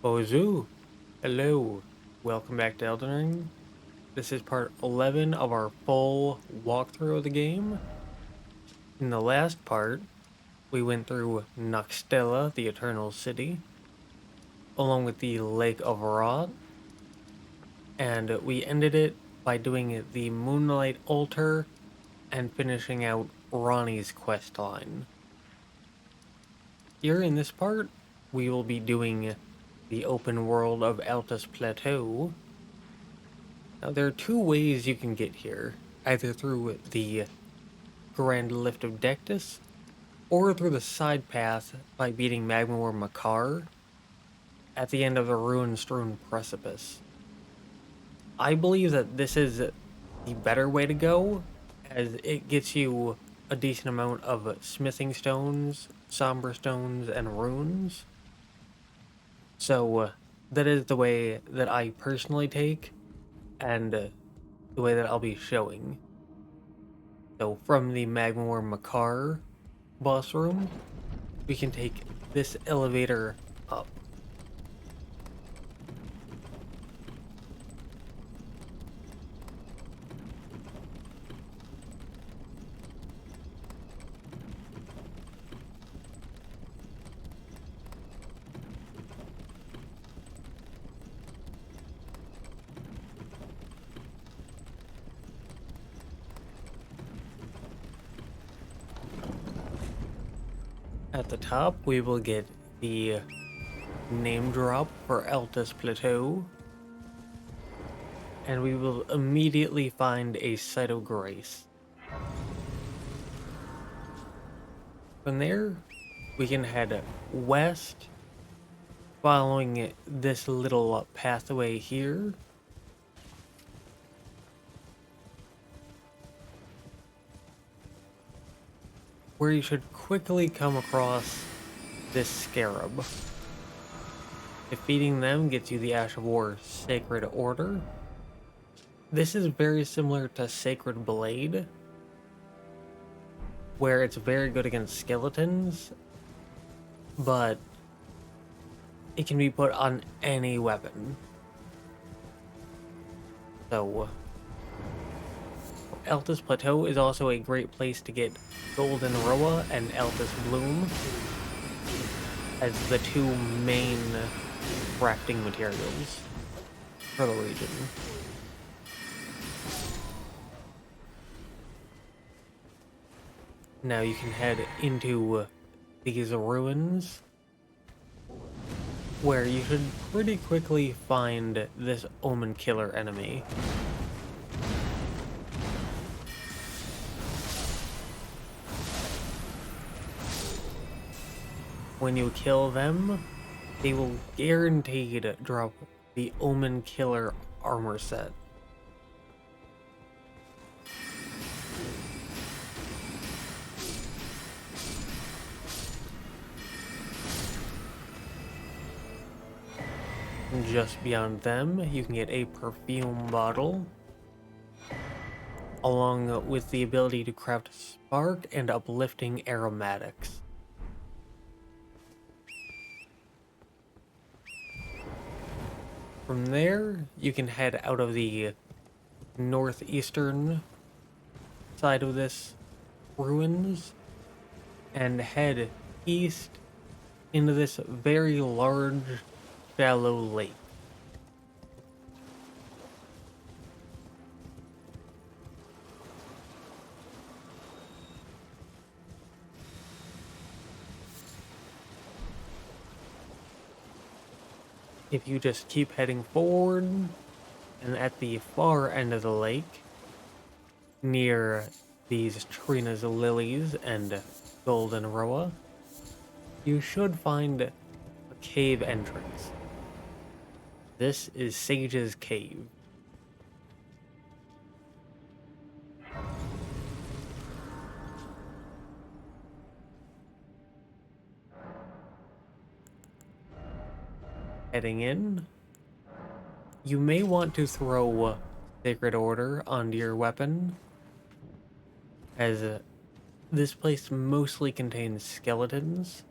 Bonjour. Hello. Welcome back to Elden Ring. This is part 11 of our full walkthrough of the game. In the last part, we went through Noxtella, the Eternal City, along with the Lake of Rot, and we ended it by doing the Moonlight Altar and finishing out Ronnie's questline. Here in this part, we will be doing the open world of Altus Plateau. Now, there are two ways you can get here, either through the Grand Lift of Dectus, or through the side path by beating Magmor Makar at the end of the ruin-strewn precipice. I believe that this is the better way to go, as it gets you a decent amount of smithing stones, somber stones, and runes. So, that is the way that I personally take, and the way that I'll be showing. So from the Magmor Makar boss room, we can take this elevator up. At the top, we will get the name drop for Altus Plateau, and we will immediately find a site of grace. From there, we can head west, following this little pathway here. Where you should quickly come across this scarab. Defeating them gets you the Ash of War Sacred Order. This is very similar to Sacred Blade, where it's very good against skeletons, but it can be put on any weapon. So, Altus Plateau is also a great place to get Golden Roa and Altus Bloom as the two main crafting materials for the region. Now you can head into these ruins, where you should pretty quickly find this Omen Killer enemy. When you kill them, they will guaranteed drop the Omen Killer armor set. Just beyond them, you can get a perfume bottle, along with the ability to craft spark and uplifting aromatics. From there, you can head out of the northeastern side of this ruins and head east into this very large, shallow lake. If you just keep heading forward, and at the far end of the lake, near these Trina's lilies and Golden Roa, you should find a cave entrance. This is Sage's Cave. Heading in, you may want to throw Sacred Order onto your weapon, as this place mostly contains skeletons.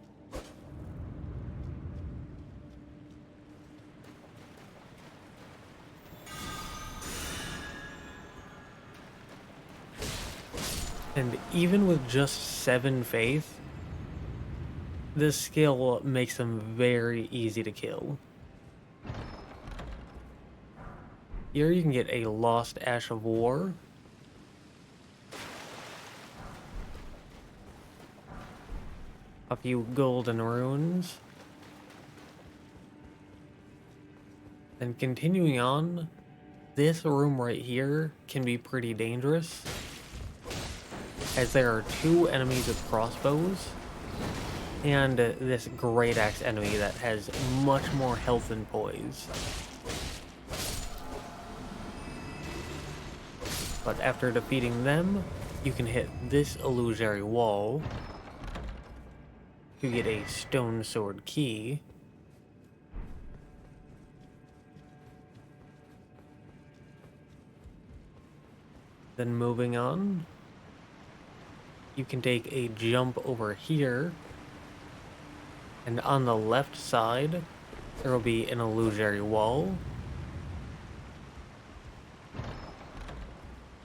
And even with just 7 faith, this skill makes them very easy to kill. Here you can get a Lost Ash of War. A few golden runes. And continuing on, this room right here can be pretty dangerous, as there are 2 enemies with crossbows, and this great axe enemy that has much more health and poise. But after defeating them, you can hit this illusory wall to get a stone sword key. Then moving on, you can take a jump over here, and on the left side, there will be an illusory wall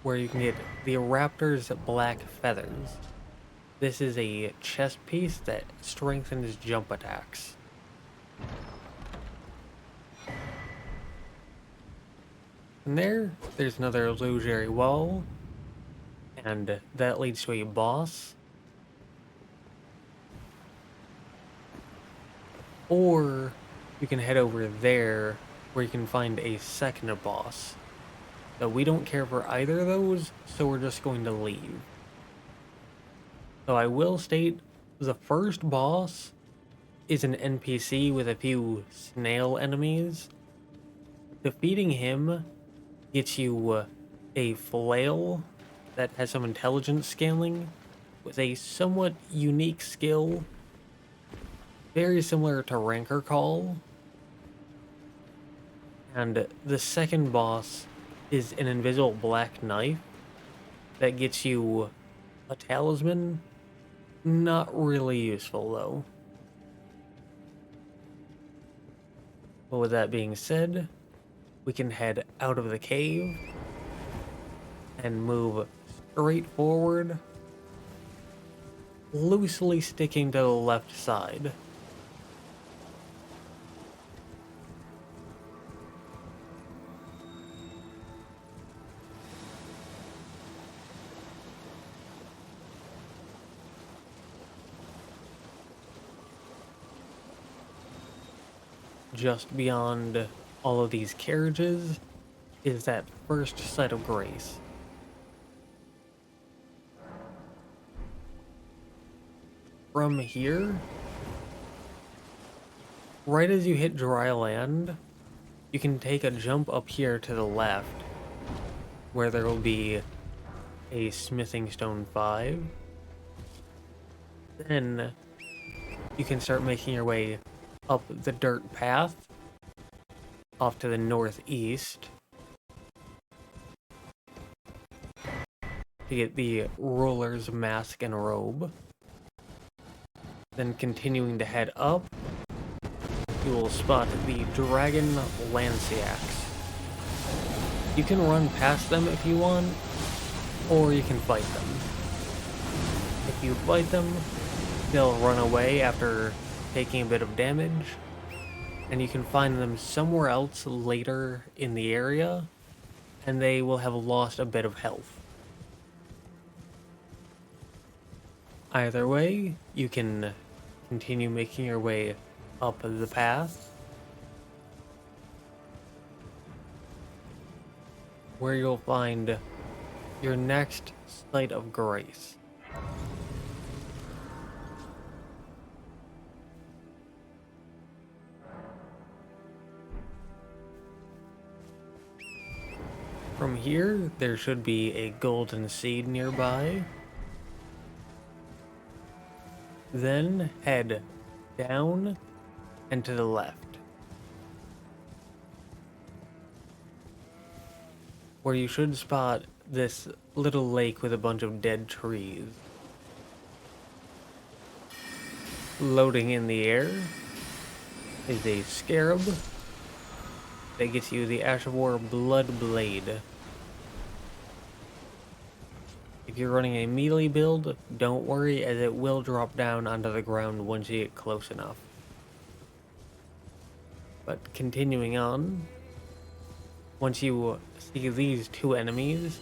where you can get the raptor's black feathers. This is a chest piece that strengthens jump attacks. And there's another illusory wall, and that leads to a boss. Or you can head over there where you can find a second boss. So we don't care for either of those, so we're just going to leave. So I will state, the first boss is an NPC with a few snail enemies. Defeating him gets you a flail that has some intelligence scaling with a somewhat unique skill, very similar to Rancor Call. And the second boss is an invisible black knife that gets you a talisman. Not really useful though. But with that being said, we can head out of the cave and move straight forward, loosely sticking to the left side. Just beyond all of these carriages is that first site of grace. From here, right as you hit dry land, you can take a jump up here to the left, where there will be a smithing stone 5. Then you can start making your way up the dirt path off to the northeast to get the ruler's mask and robe. Then continuing to head up, you will spot the dragon Lansseax. You can run past them if you want, or you can fight them. If you fight them, they'll run away after taking a bit of damage, and you can find them somewhere else later in the area, and they will have lost a bit of health. Either way, you can continue making your way up the path, where you'll find your next site of grace. From here, there should be a golden seed nearby. Then head down and to the left, where you should spot this little lake with a bunch of dead trees. Loading in the air is a scarab that gets you the Ash of War Blood Blade. You If you're running a melee build, don't worry, as it will drop down onto the ground once you get close enough. But continuing on, once you see these two enemies,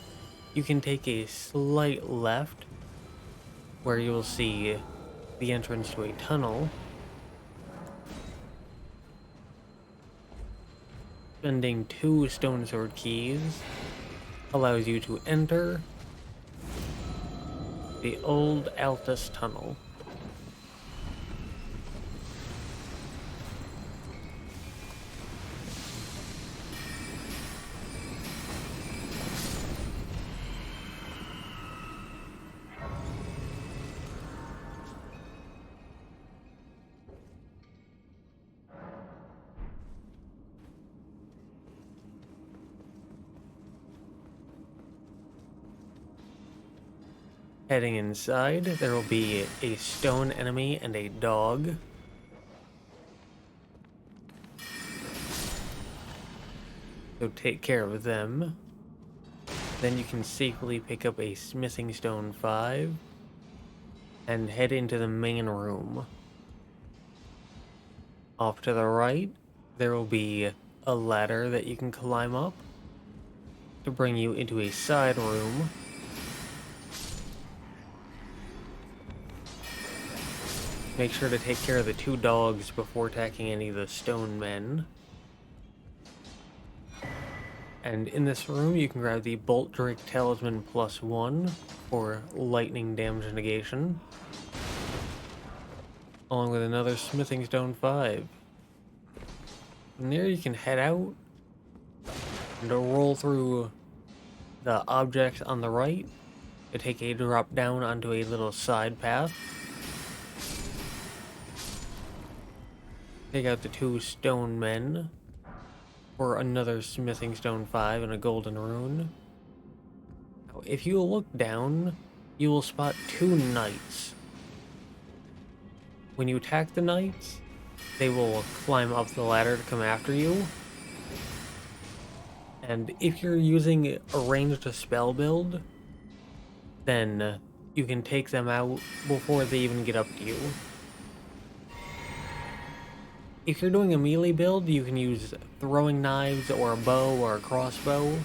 you can take a slight left, where you'll see the entrance to a tunnel. Spending 2 stone sword keys allows you to enter the old Altus Tunnel. Heading inside, there will be a stone enemy and a dog. So take care of them. Then you can safely pick up a smithing stone 5 and head into the main room. Off to the right, there will be a ladder that you can climb up to bring you into a side room. Make sure to take care of the 2 dogs before attacking any of the stone men. And in this room, you can grab the Bolt Drake Talisman +1 for lightning damage negation, along with another smithing stone 5. From there, you can head out and roll through the objects on the right to take a drop down onto a little side path. Take out the 2 stone men for another smithing stone 5 and a golden rune. Now, if you look down, you will spot 2 knights. When you attack the knights, they will climb up the ladder to come after you. And if you're using a ranged spell build, then you can take them out before they even get up to you. If you're doing a melee build, you can use throwing knives or a bow or a crossbow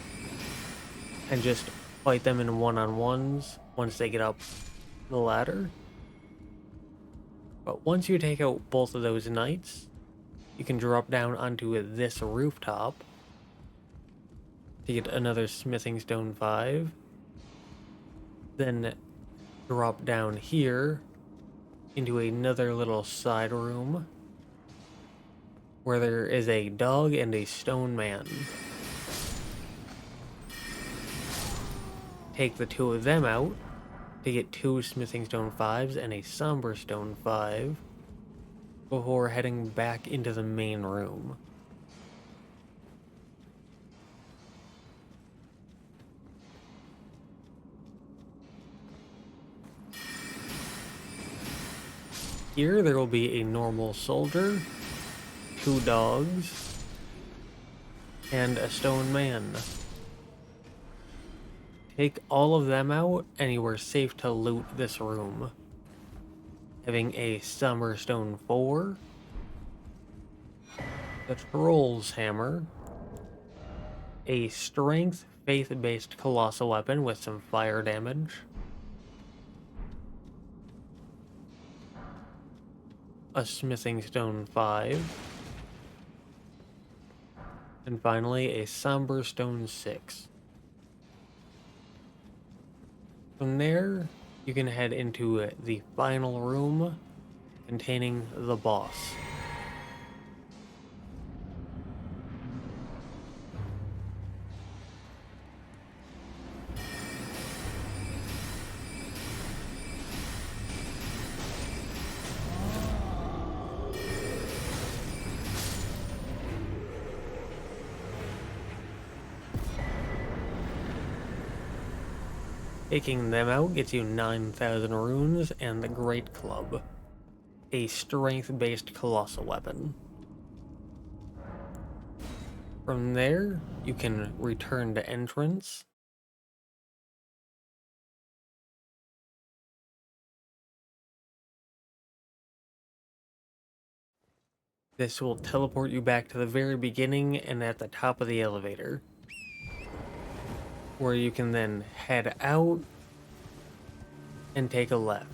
and just fight them in one-on-ones once they get up the ladder. But once you take out both of those knights, you can drop down onto this rooftop to get another smithing stone 5. Then drop down here into another little side room where there is a dog and a stone man. Take the 2 of them out to get 2 smithing stone 5s and a somber stone 5 before heading back into the main room. Here there will be a normal soldier, 2 dogs, and a stone man. Take all of them out and you are safe to loot this room. Having a Summer Stone 4, the Troll's Hammer, a Strength Faith-based Colossal Weapon with some fire damage, a Smithing Stone 5, and finally a Somber Stone 6. From there, you can head into the final room containing the boss. Taking them out gets you 9,000 runes and the Great Club, a strength-based colossal weapon. From there, you can return to entrance This will teleport you back to the very beginning and at the top of the elevator, where you can then head out and take a left.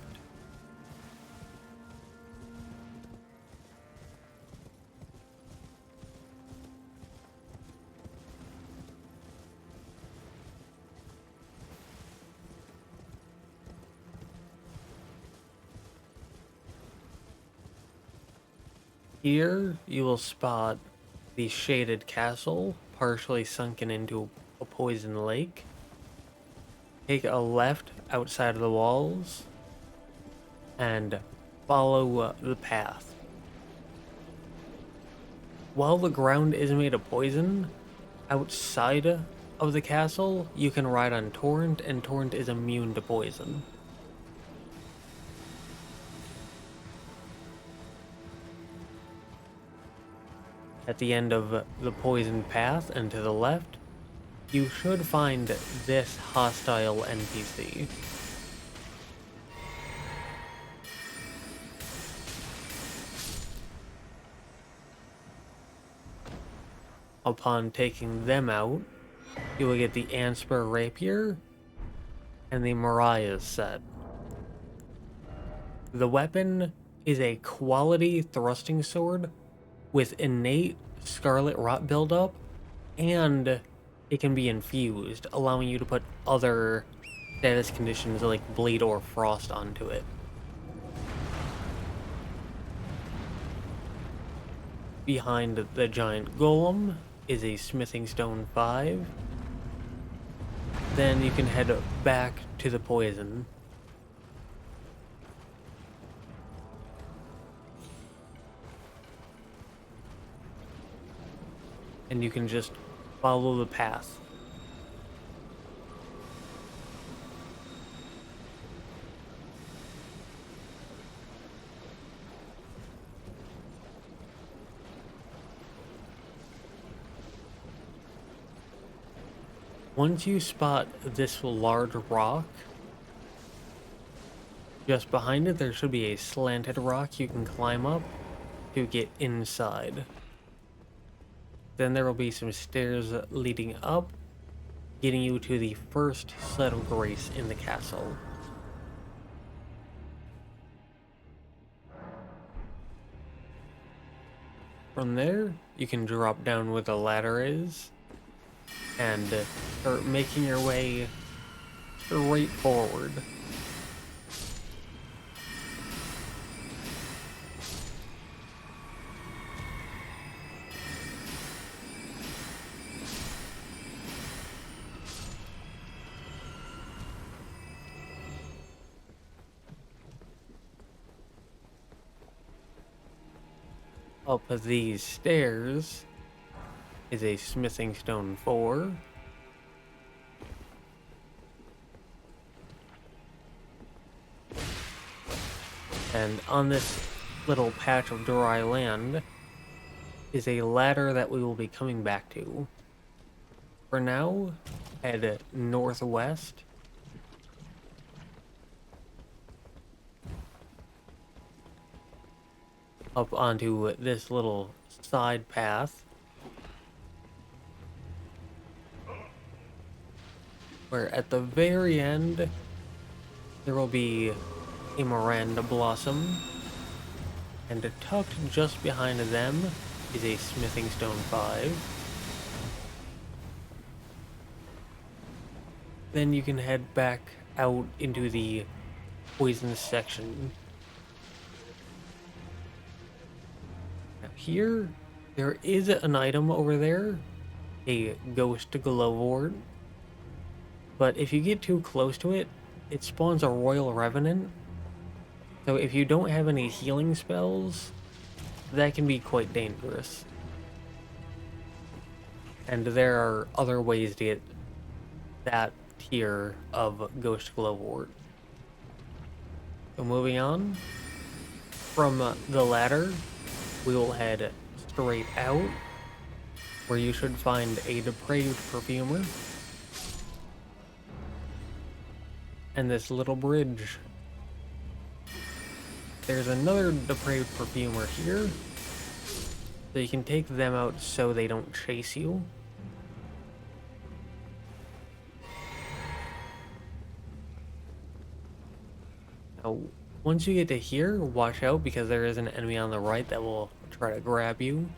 Here, you will spot the shaded castle, partially sunken into a poison lake. Take a left outside of the walls, and follow the path. While the ground is made of poison, outside of the castle, you can ride on Torrent, and Torrent is immune to poison. At the end of the poison path and to the left, you should find this hostile NPC. Upon taking them out, you will get the Anspur Rapier and the Mariah's set. The weapon is a quality thrusting sword with innate Scarlet Rot buildup, and it can be infused, allowing you to put other status conditions like Bleed or Frost onto it. Behind the giant golem is a Smithing Stone 5. Then you can head back to the poison. And you can just follow the path. Once you spot this large rock, just behind it there should be a slanted rock you can climb up to get inside. Then there will be some stairs leading up, getting you to the first set of grace in the castle. From there, you can drop down where the ladder is, and start making your way straight forward. Up these stairs is a Smithing Stone 4. And on this little patch of dry land is a ladder that we will be coming back to. For now, head northwest. Up onto this little side path, where at the very end there will be a Miranda Blossom, and tucked just behind them is a Smithing Stone 5. Then you can head back out into the poison section. Here, there is an item over there, a Ghost Glowwort, but if you get too close to it, it spawns a Royal Revenant, so if you don't have any healing spells, that can be quite dangerous. And there are other ways to get that tier of Ghost Glowwort. So moving on, from the ladder, we will head straight out, where you should find a Depraved Perfumer and this little bridge. There's another Depraved Perfumer here, So you can take them out so they don't chase you. Now, once you get to here, watch out because there is an enemy on the right that will try to grab you.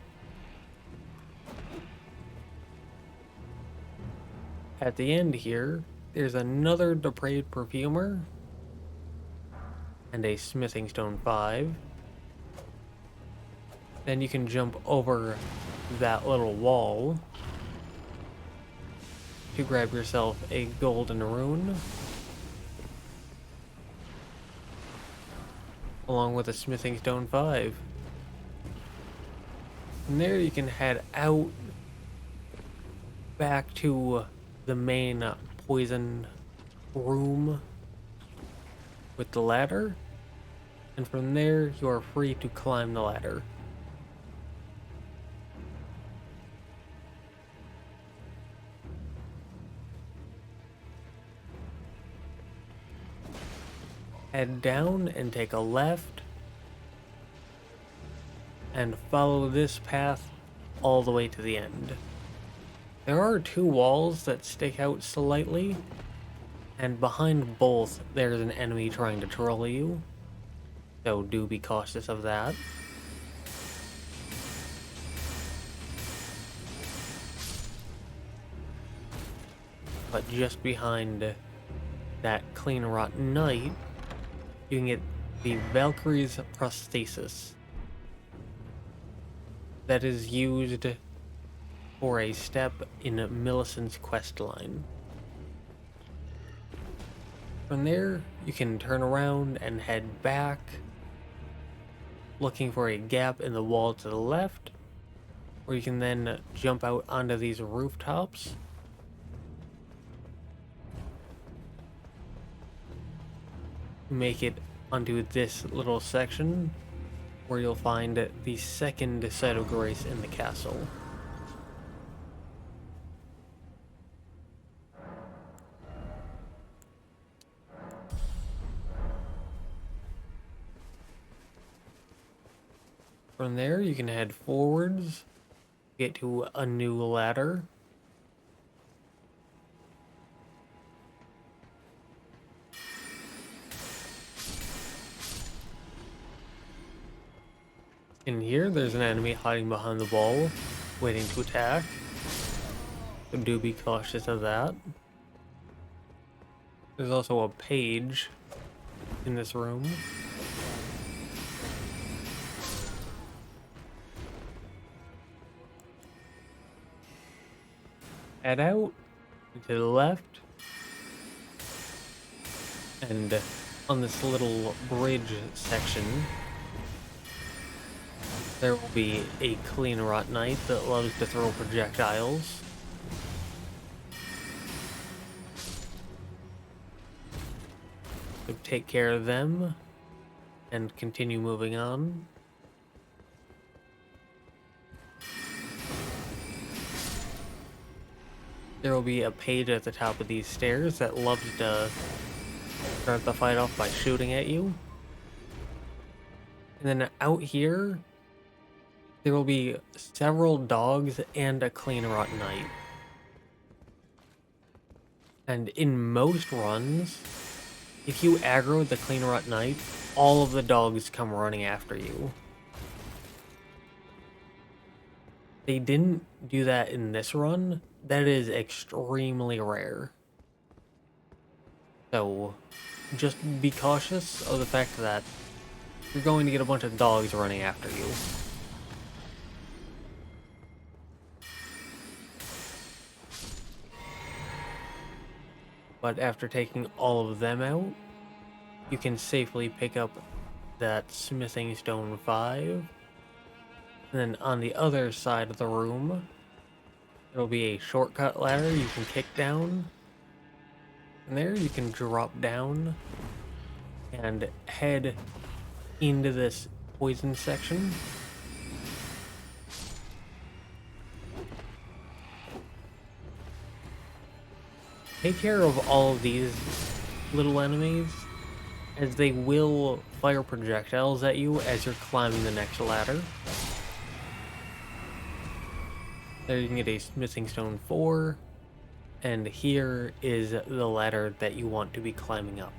At the end here, there's another depraved perfumer and a smithing stone 5. Then you can jump over that little wall to grab yourself a golden rune, along with a smithing stone 5. From there you can head out back to the main poison room with the ladder, and from there you are free to climb the ladder. Head down and take a left and follow this path all the way to the end. There are 2 walls that stick out slightly, and behind both there's an enemy trying to troll you, so do be cautious of that. But just behind that clean rot knight, you can get the Valkyrie's prosthesis that is used for a step in Millicent's questline. From there, you can turn around and head back, looking for a gap in the wall to the left, or you can then jump out onto these rooftops. Make it onto this little section where you'll find the second site of grace in the castle. From there you can head forwards, get to a new ladder. In here, there's an enemy hiding behind the wall, waiting to attack. So do be cautious of that. There's also a page in this room. Head out to the left, and on this little bridge section, there will be a clean rot knight that loves to throw projectiles. So take care of them and continue moving on. There will be a page at the top of these stairs that loves to start the fight off by shooting at you. And then out here, there will be several dogs and a clean rot knight. And in most runs, if you aggro the clean rot knight, all of the dogs come running after you. They didn't do that in this run. That is extremely rare. So just be cautious of the fact that you're going to get a bunch of dogs running after you. But after taking all of them out, you can safely pick up that smithing stone 5. And then on the other side of the room, there'll be a shortcut ladder you can kick down. And there you can drop down and head into this poison section. Take care of all of these little enemies, as they will fire projectiles at you as you're climbing the next ladder. There you can get a smithing stone 4, and here is the ladder that you want to be climbing up.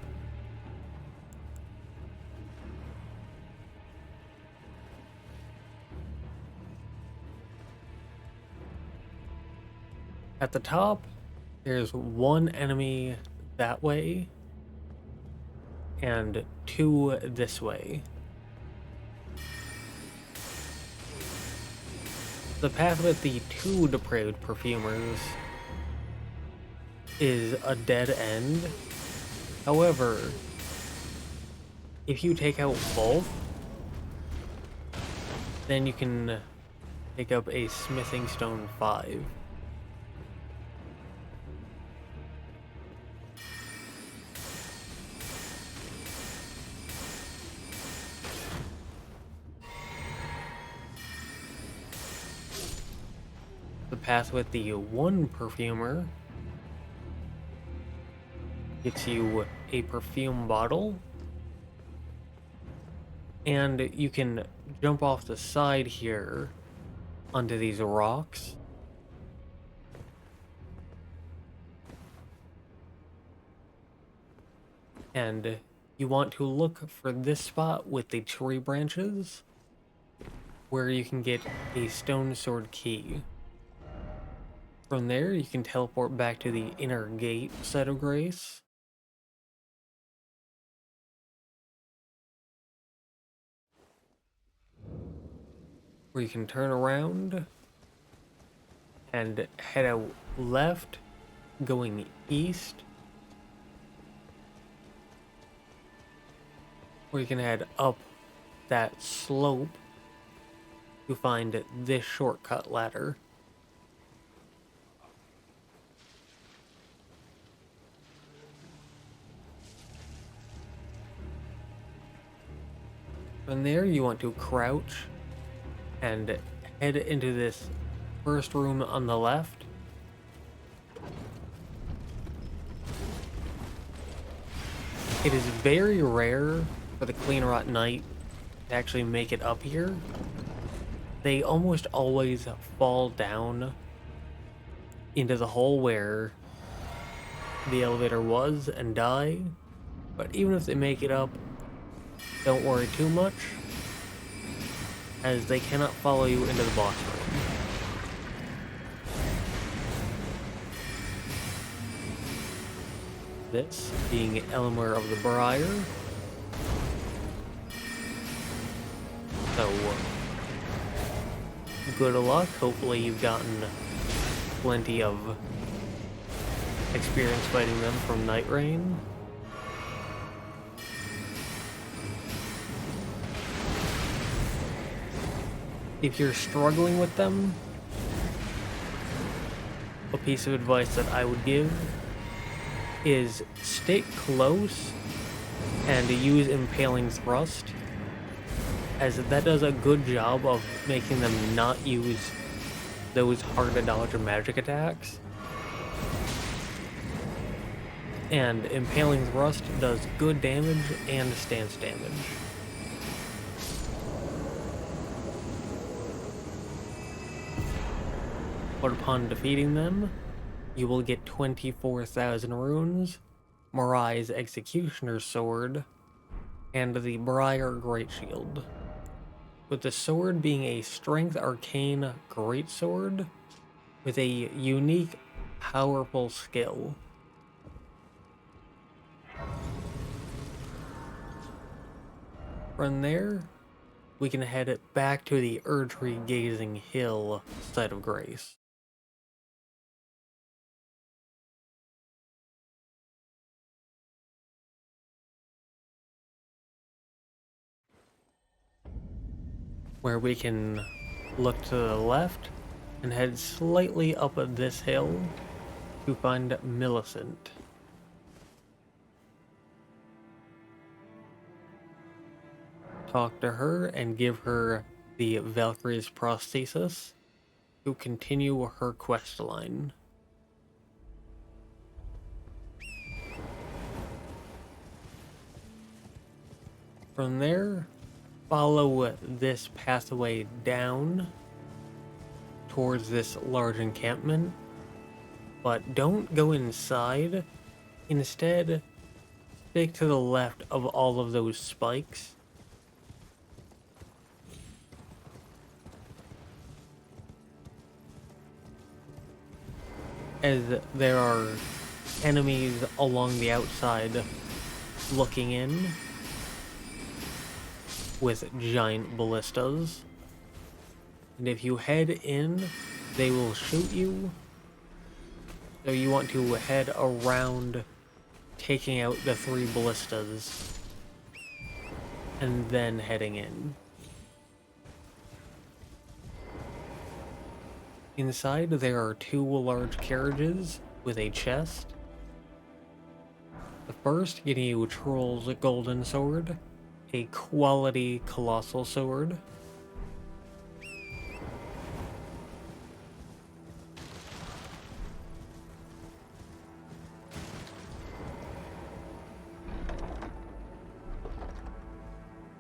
At the top, there's one enemy that way, and 2 this way. The path with the 2 depraved perfumers is a dead end. However, if you take out both, then you can pick up a smithing stone 5. The path with the 1 perfumer gets you a perfume bottle, and you can jump off the side here onto these rocks. And you want to look for this spot with the tree branches, where you can get a stone sword key. From there, you can teleport back to the inner gate side of Grace. Where you can turn around and head out left, going east. Or you can head up that slope to find this shortcut ladder. From there, you want to crouch and head into this first room on the left. It is very rare for the Clean Rot Knight to actually make it up here. They almost always fall down into the hole where the elevator was and die. But even if they make it up, don't worry too much, as they cannot follow you into the boss room. This being Elmer of the Briar. So, good luck. Hopefully you've gotten plenty of experience fighting them from Night Rain. If you're struggling with them, a piece of advice that I would give is stick close and use Impaling Thrust, as that does a good job of making them not use those hard to dodge magic attacks. And Impaling Thrust does good damage and stance damage. But upon defeating them, you will get 24,000 runes, Marai's Executioner's Sword, and the Briar Great Shield. With the sword being a Strength Arcane Greatsword with a unique, powerful skill. From there, we can head back to the Erdtree Gazing Hill side of Grace. Where we can look to the left and head slightly up this hill to find Millicent. Talk to her and give her the Valkyrie's prosthesis to continue her quest line. From there, follow this pathway down towards this large encampment, but don't go inside. Instead, stick to the left of all of those spikes. As there are enemies along the outside looking in with giant ballistas. And if you head in, they will shoot you. So you want to head around, taking out the 3 ballistas, and then heading in. Inside, there are 2 large carriages with a chest. The first getting you Troll's Golden Sword, a quality colossal sword.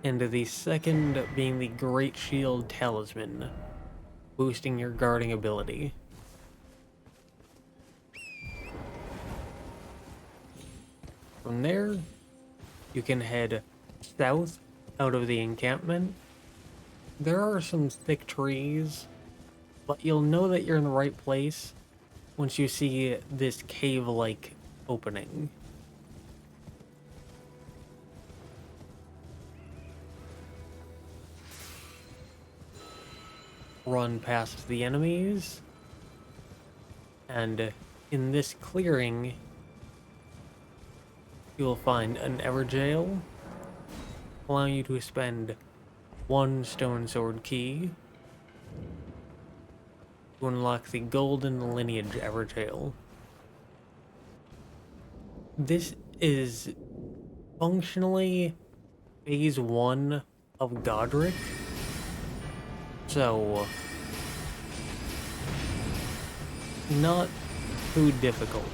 And the second being the Great Shield Talisman, boosting your guarding ability. From there, you can head south out of the encampment. There are some thick trees, but you'll know that you're in the right place once you see this cave-like opening. Run past the enemies, and in this clearing, you'll find an Everjail, allowing you to spend 1 stone sword key to unlock the Golden Lineage Everjail. This is functionally phase 1 of Godric, so not too difficult.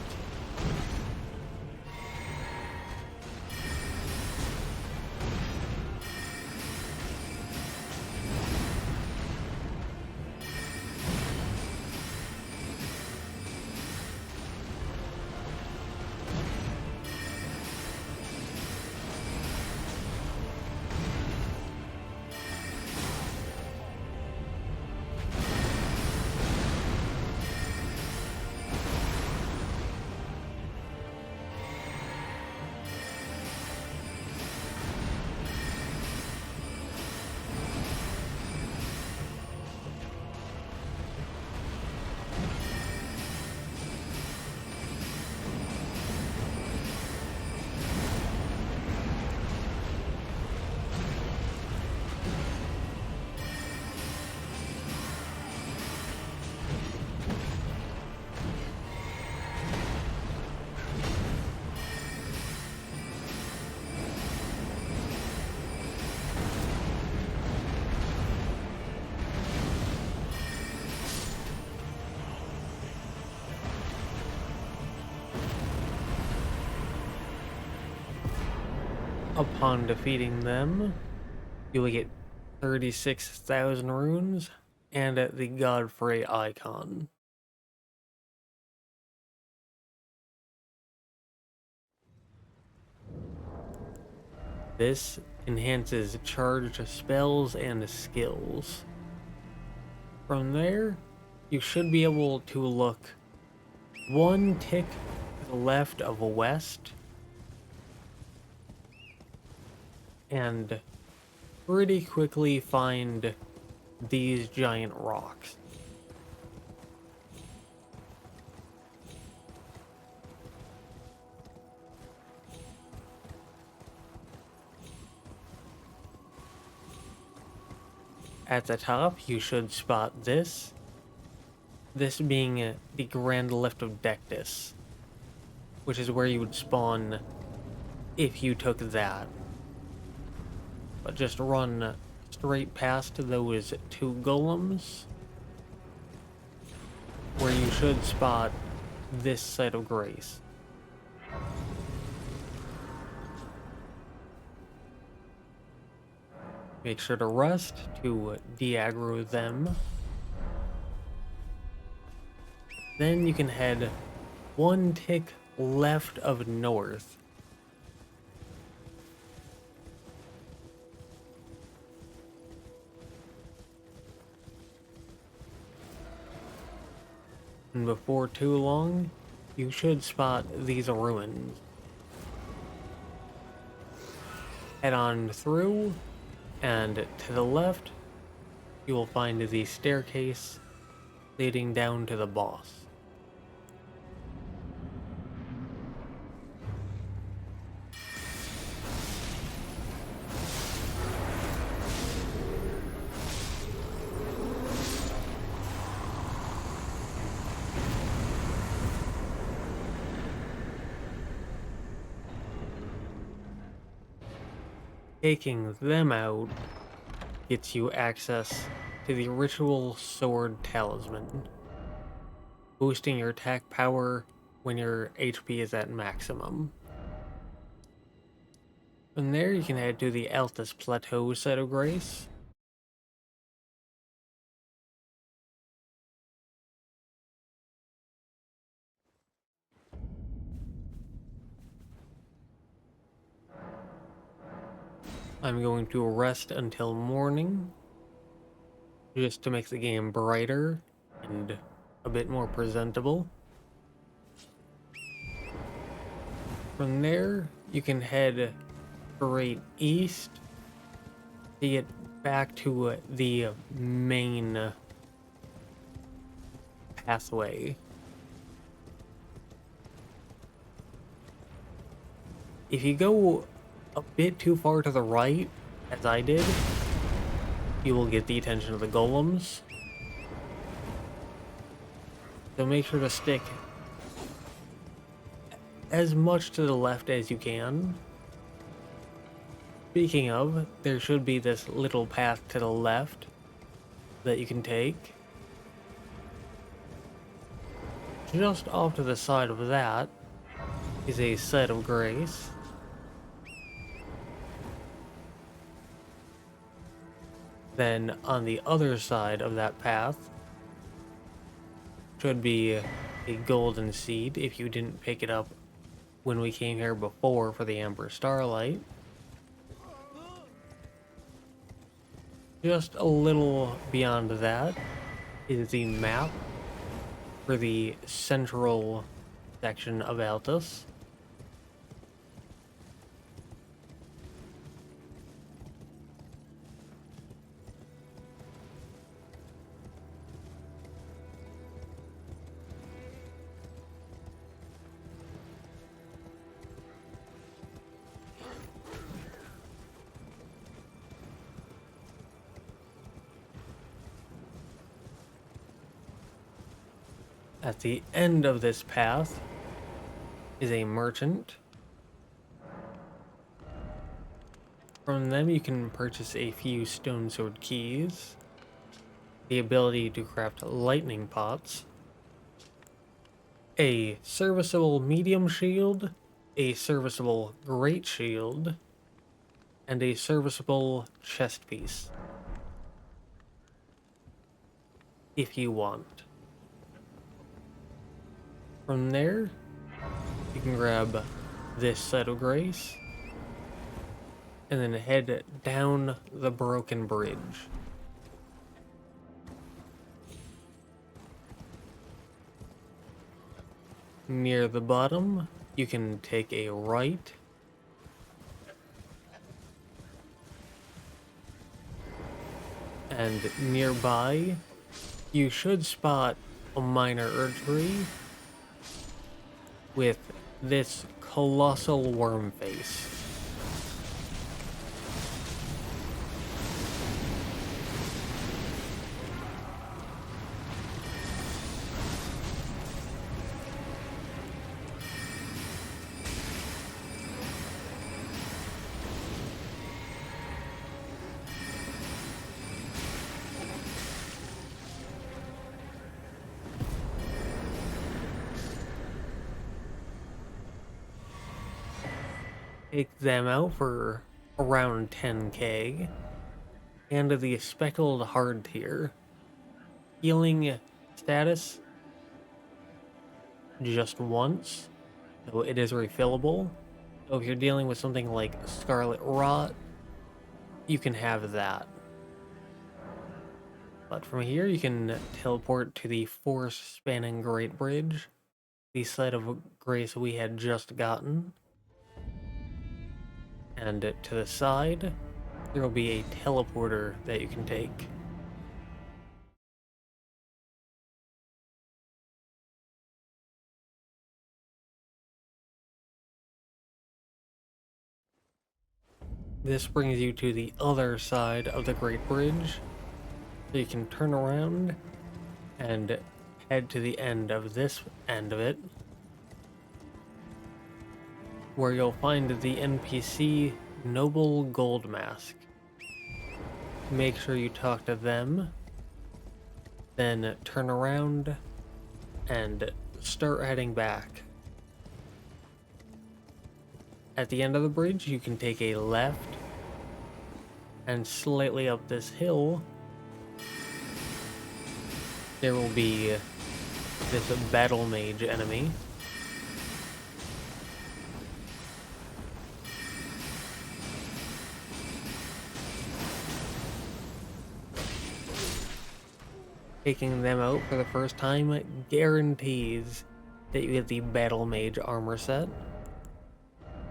Upon defeating them, you will get 36,000 runes and the Godefroy icon. This enhances charged spells and skills. From there, you should be able to look 1 tick to the left of west and pretty quickly find these giant rocks. At the top, you should spot this being the Grand Lift of Dectus, which is where you would spawn if you took that. But just run straight past those 2 golems, where you should spot this site of grace. Make sure to rest to de-aggro them. Then you can head one tick left of north. And before too long, you should spot these ruins. Head on through, and to the left, you will find the staircase leading down to the boss. Taking them out gets you access to the Ritual Sword Talisman, boosting your attack power when your HP is at maximum. From there, you can head to the Altus Plateau Site of Grace. I'm going to rest until morning, just to make the game brighter and a bit more presentable. From there, you can head straight east to get back to the main pathway. If you go a bit too far to the right, as I did, you will get the attention of the golems. So make sure to stick as much to the left as you can. Speaking of, there should be this little path to the left that you can take. Just off to the side of that is a Site of Grace. Then on the other side of that path should be a golden seed if you didn't pick it up when we came here before for the Amber Starlight. Just a little beyond that is the map for the central section of Altus. At the end of this path is a merchant. From them you can purchase a few stone sword keys, the ability to craft lightning pots, a serviceable medium shield, a serviceable great shield, and a serviceable chest piece, if you want. From there, you can grab this Site of Grace, and then head down the broken bridge. Near the bottom, you can take a right, and nearby, you should spot a minor Erdtree with this colossal worm face. Take them out for around 10k. And the Speckled Hard tier. Healing status just once, so it is refillable. So if you're dealing with something like Scarlet Rot, you can have that. But from here, you can teleport to the force-spanning Great Bridge, the site of grace we had just gotten. And to the side, there will be a teleporter that you can take. This brings you to the other side of the Great Bridge, so you can turn around and head to the end of this end of it, where you'll find the NPC Noble Gold Mask. Make sure you talk to them, then turn around and start heading back. At the end of the bridge, you can take a left, and slightly up this hill, there will be this battle mage enemy. Taking them out for the first time guarantees that you get the battle mage armor set,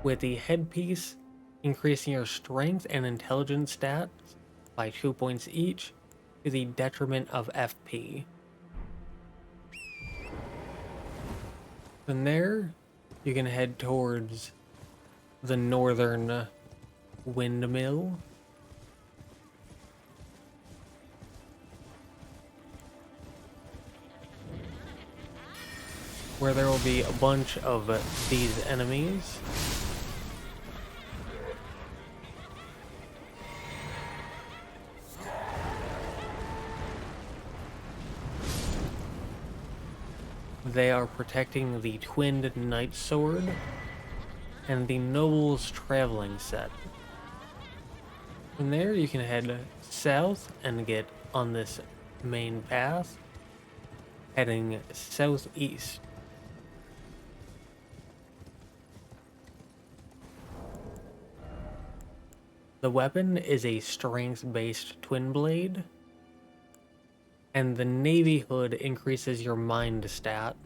with the headpiece increasing your strength and intelligence stats by 2 points each to the detriment of FP. From there, you can head towards the northern windmill, where there will be a bunch of these enemies. They are protecting the Twinned Knight Sword and the Noble's Traveling Set. From there, you can head south and get on this main path, heading southeast. The weapon is a strength-based twin blade, and the Navy Hood increases your mind stat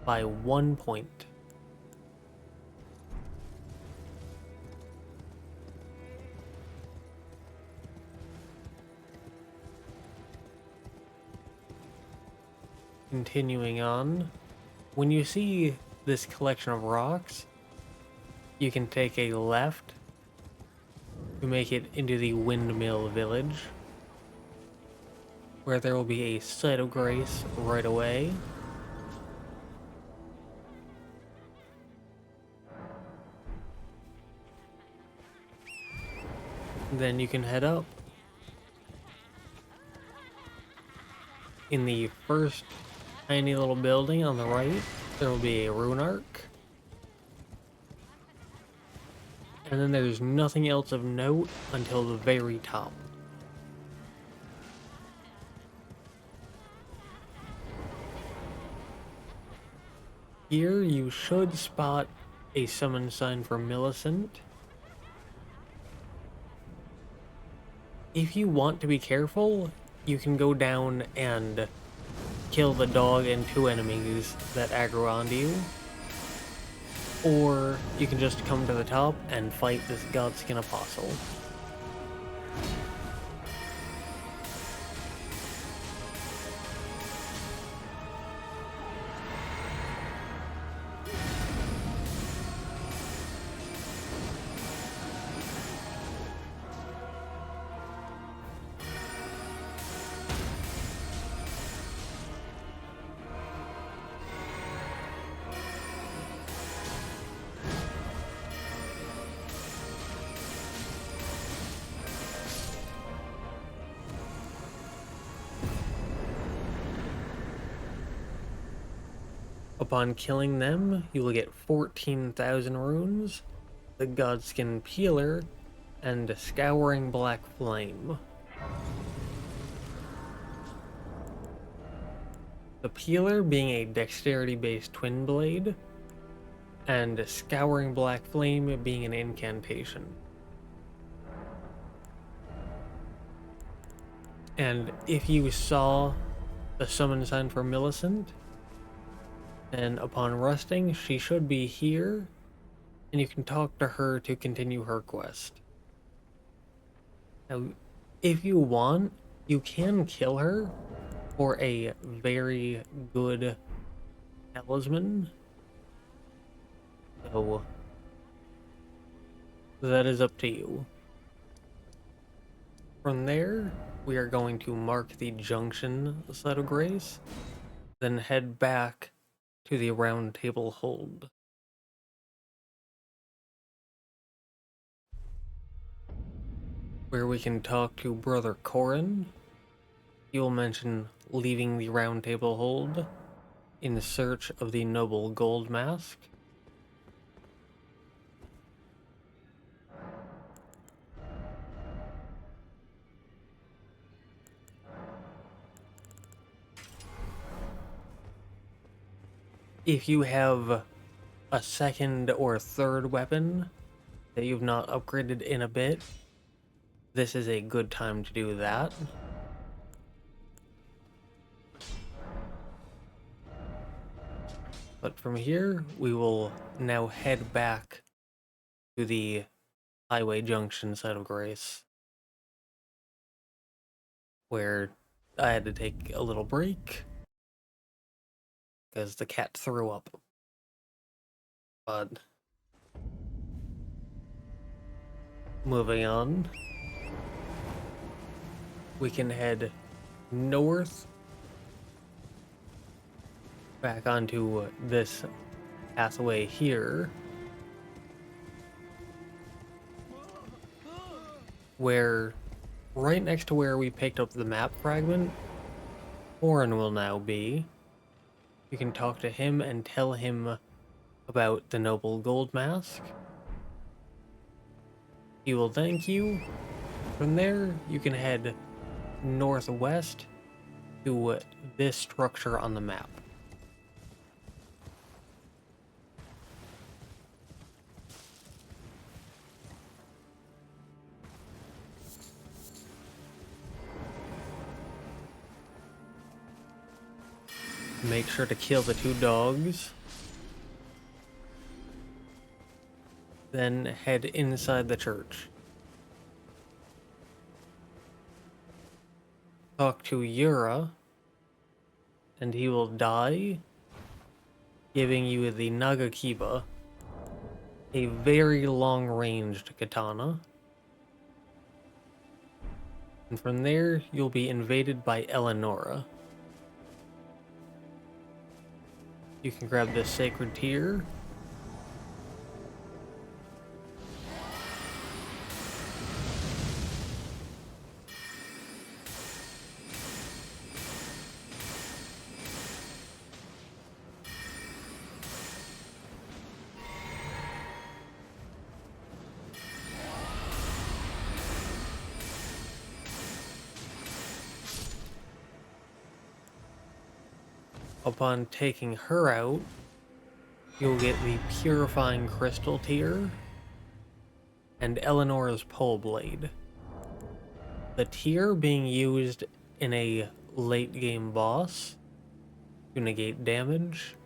by 1 point. Continuing on, when you see this collection of rocks, you can take a left to make it into the Windmill Village, where there will be a site of grace right away. Then you can head up. In the first tiny little building on the right, there will be a rune arc. And then there's nothing else of note until the very top. Here you should spot a summon sign for Millicent. If you want to be careful, you can go down and kill the dog and 2 enemies that aggro onto you. Or you can just come to the top and fight this Godskin Apostle. Upon killing them, you will get 14,000 runes, the Godskin Peeler, and Scouring Black Flame. The The peeler being a dexterity-based twin blade, and Scouring Black Flame being an incantation. And if you saw the summon sign for Millicent, then upon resting, she should be here, and you can talk to her to continue her quest. Now, if you want, you can kill her for a very good talisman. So that is up to you. From there, we are going to mark the junction side of Grace, then head back to the Round Table Hold. Where we can talk to Brother Corhyn. He will mention leaving the Round Table Hold in search of the Noble Gold Mask. If you have a second or third weapon that you've not upgraded in a bit, this is a good time to do that. But from here, we will now head back to the Highway Junction side of Grace, where I had to take a little break because the cat threw up. But moving on, we can head north back onto this pathway here, where right next to where we picked up the map fragment, Corhyn will now be. You can talk to him and tell him about the Noble Gold Mask. He will thank you. From there, you can head northwest to this structure on the map. Make sure to kill the 2 dogs. Then head inside the church. Talk to Yura, and he will die, giving you the Nagakiba, a very long-ranged katana. And from there, you'll be invaded by Eleonora. You can grab this sacred tear. Upon taking her out, you'll get the Purifying Crystal Tear and Eleanor's Pole Blade. The tear being used in a late game boss to negate damage,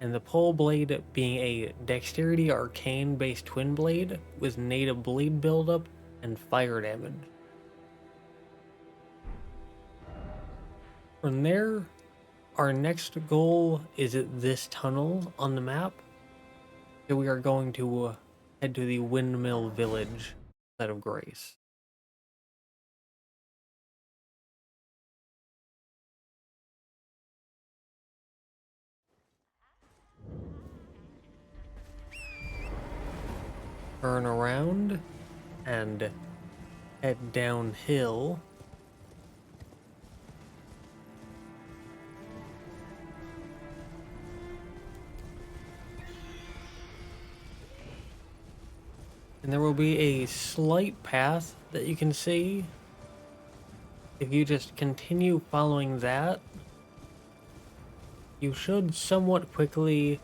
and the Pole Blade being a Dexterity Arcane based twin blade with native bleed buildup and fire damage. From there, our next goal is at this tunnel on the map. So we are going to head to the Windmill Village side of Grace. Turn around and head downhill. And there will be a slight path that you can see. If you just continue following that, you should somewhat quickly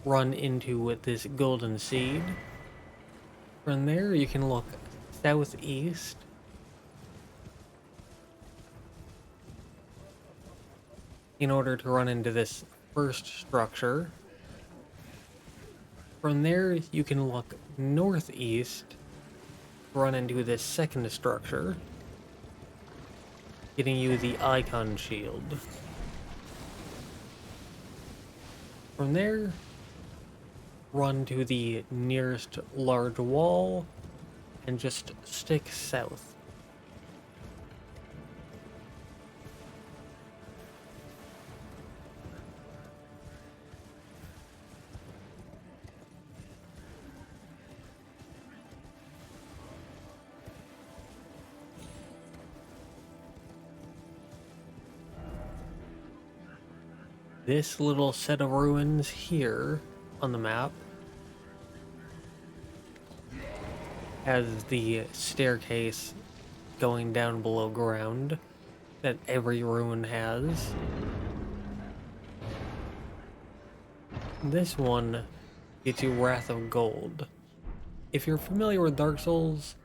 run into this golden seed. From there, you can look southeast. In order to run into this first structure. From there, you can look northeast to run into this second structure, getting you the icon shield. From there, run to the nearest large wall and just stick south. This little set of ruins here on the map has the staircase going down below ground that every ruin has. This one gets you Wrath of Gold. If you're familiar with Dark Souls,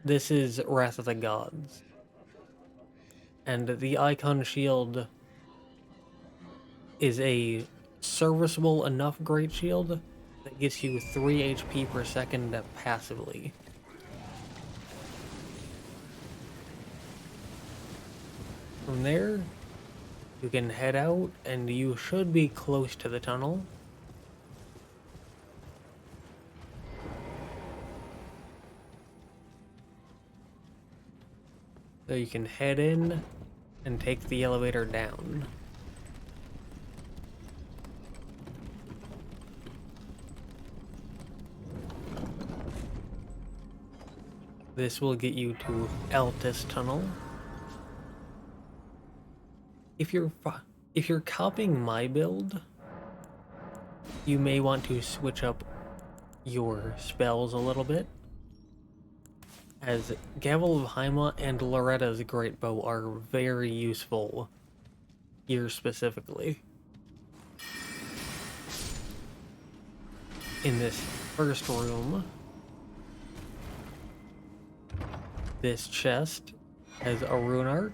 this is Wrath of the Gods. And the icon shield is a serviceable enough great shield that gets you 3 HP per second passively. From there, you can head out and you should be close to the tunnel. So you can head in and take the elevator down. This will get you to Altus Tunnel. If you're copying my build, you may want to switch up your spells a little bit, as Gavel of Haima and Loretta's Great Bow are very useful here specifically. In this first room, this chest has a rune arc,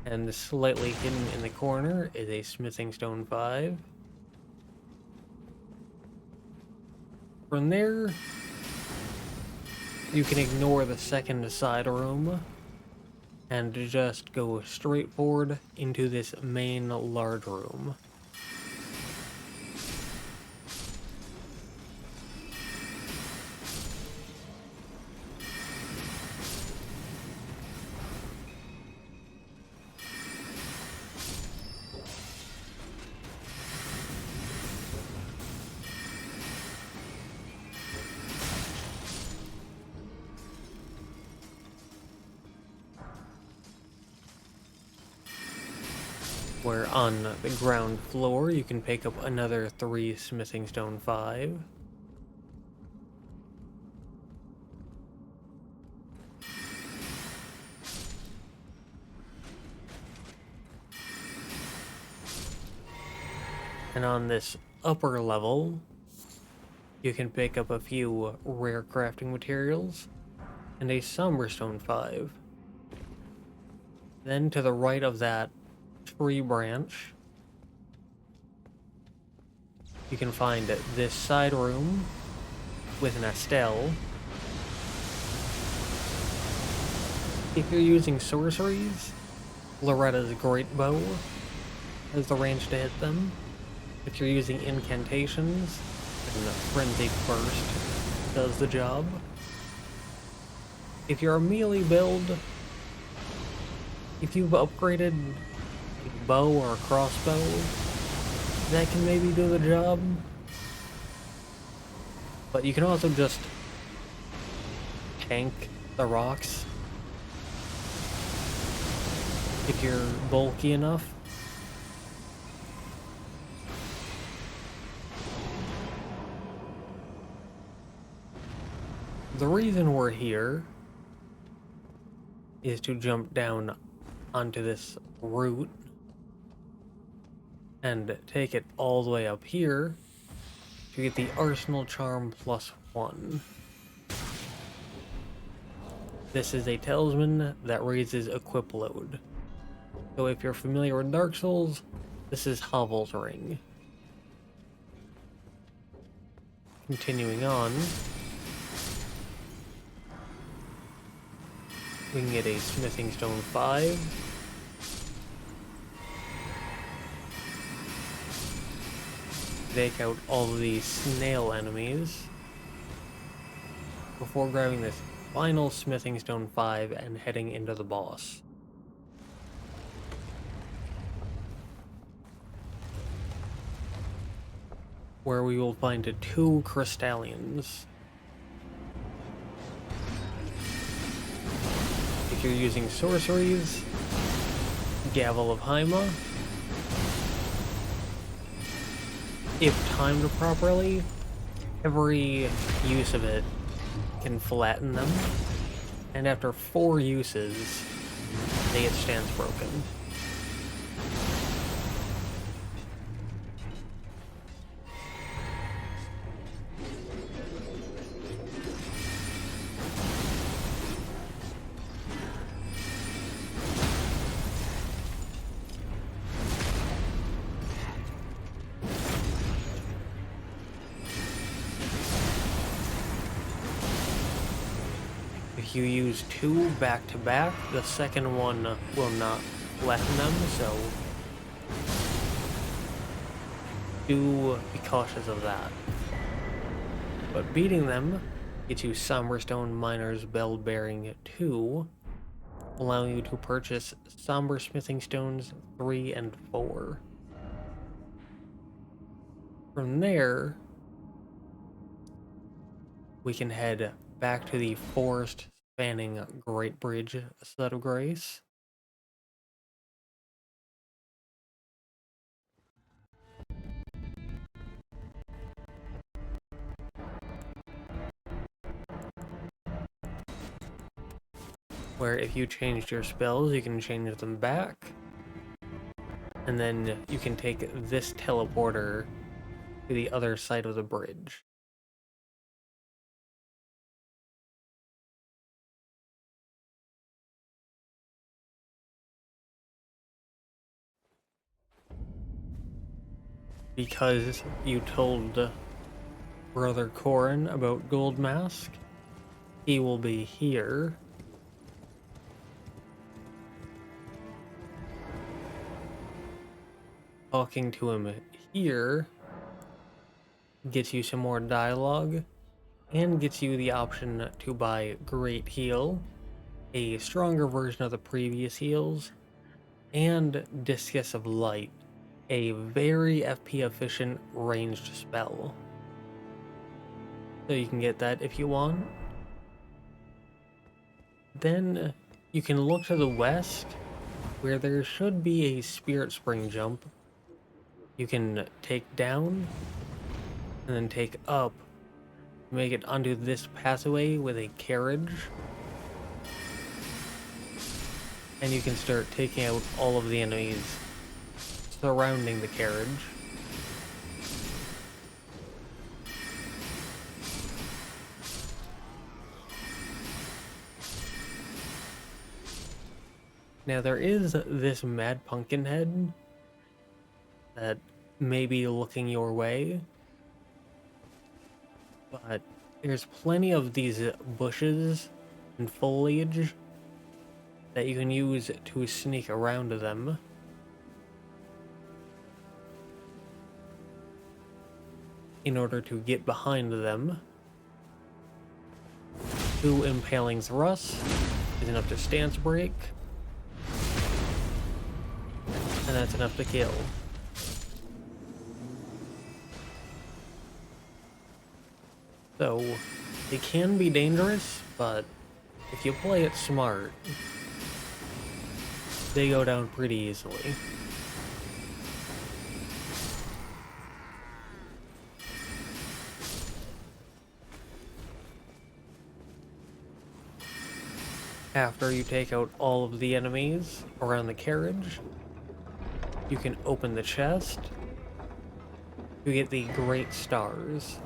and slightly hidden in the corner is a smithing stone 5. From there, you can ignore the second side room and just go straight forward into this main large room. Where on the ground floor you can pick up another 3 smithing stone 5. And on this upper level, you can pick up a few rare crafting materials and a somber stone 5. Then to the right of that tree branch, you can find this side room with an Estelle. If you're using sorceries, Loretta's Great Bow has the range to hit them. If you're using incantations, then the Frenzied Burst does the job. If you're a melee build, if you've upgraded a bow or a crossbow, that can maybe do the job. But you can also just tank the rocks if you're bulky enough. The reason we're here is to jump down onto this route and take it all the way up here to get the Arsenal Charm +1. This is a talisman that raises equip load. So if you're familiar with Dark Souls, this is Hovel's Ring. Continuing on, we can get a Smithing Stone 5. Take out all of the snail enemies before grabbing this final Smithing Stone 5 and heading into the boss. Where we will find 2 crystallions. If you're using sorceries, Gavel of Haima. If timed properly, every use of it can flatten them, and after 4 uses, they get stance broken. If you use 2 back to back, the second one will not flatten them, so do be cautious of that. But beating them gets you Somberstone Miner's Bell Bearing 2, allowing you to purchase Somber Smithing Stones 3 and 4. From there, we can head back to the forest spanning Great Bridge Set of Grace. Where if you changed your spells, you can change them back. And then you can take this teleporter to the other side of the bridge. Because you told Brother Corhyn about Gold Mask, he will be here. Talking to him here gets you some more dialogue and gets you the option to buy Great Heal, a stronger version of the previous heals, and Discus of Light, a very FP efficient ranged spell. So you can get that if you want. Then you can look to the west where there should be a Spirit Spring jump. You can take down and then take up, make it onto this pathway with a carriage. And you can start taking out all of the enemies surrounding the carriage. Now there is this Mad Pumpkinhead that may be looking your way, but there's plenty of these bushes and foliage that you can use to sneak around them. In order to get behind them. 2 Impaling Thrust is enough to stance break, and that's enough to kill. So, they can be dangerous, but if you play it smart, they go down pretty easily. After you take out all of the enemies around the carriage, you can open the chest to get the Great Stars.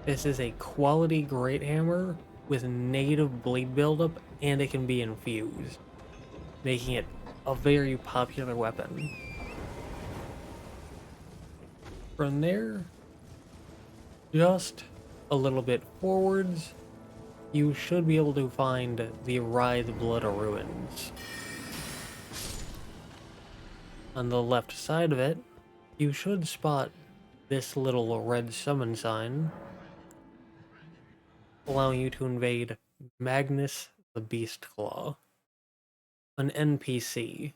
This is a quality Great Hammer with negative bleed buildup, and it can be infused, making it a very popular weapon. From there, just a little bit forwards, you should be able to find the Writhe Blood Ruins. On the left side of it, you should spot this little red summon sign, allowing you to invade Magnus the Beastclaw, an NPC.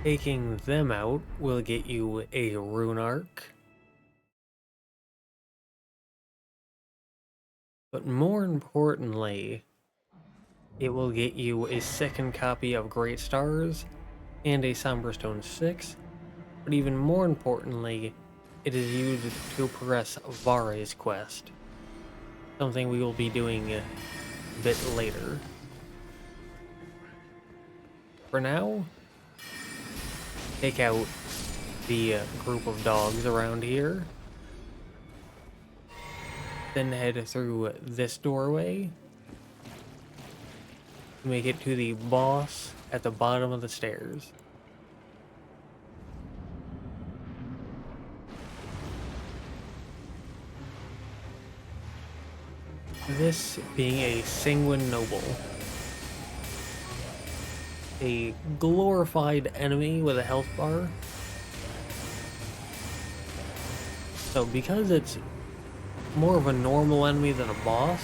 Taking them out will get you a rune arc. But more importantly, it will get you a second copy of Great Stars and a Somberstone 6. But even more importantly, it is used to progress Vare's quest. Something we will be doing a bit later. For now, take out the group of dogs around here. Then head through this doorway. Make it to the boss at the bottom of the stairs. This being a Sanguine Noble. A glorified enemy with a health bar. So because it's more of a normal enemy than a boss,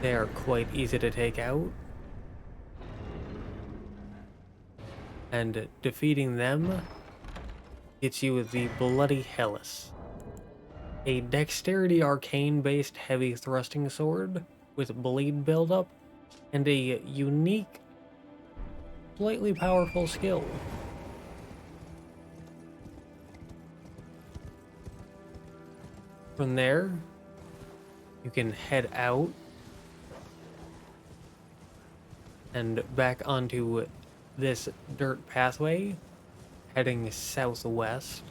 they are quite easy to take out. And defeating them gets you the Bloody Hellas. A dexterity arcane based heavy thrusting sword with bleed buildup and a unique, slightly powerful skill. From there, you can head out and back onto this dirt pathway, heading southwest.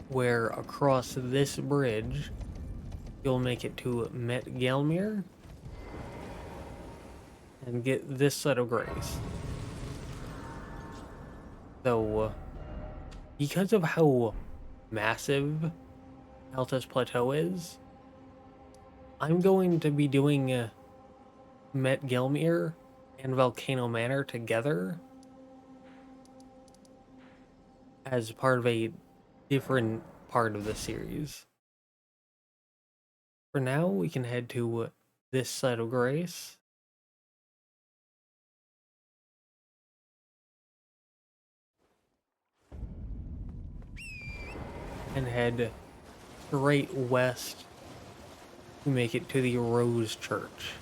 Where across this bridge, you'll make it to Met Gelmir and get this set of grace. So, because of how massive Altus Plateau is, I'm going to be doing Met Gelmir and Volcano Manor together as part of a different part of the series. For now, we can head to this side of grace. And head straight west to make it to the Rose Church.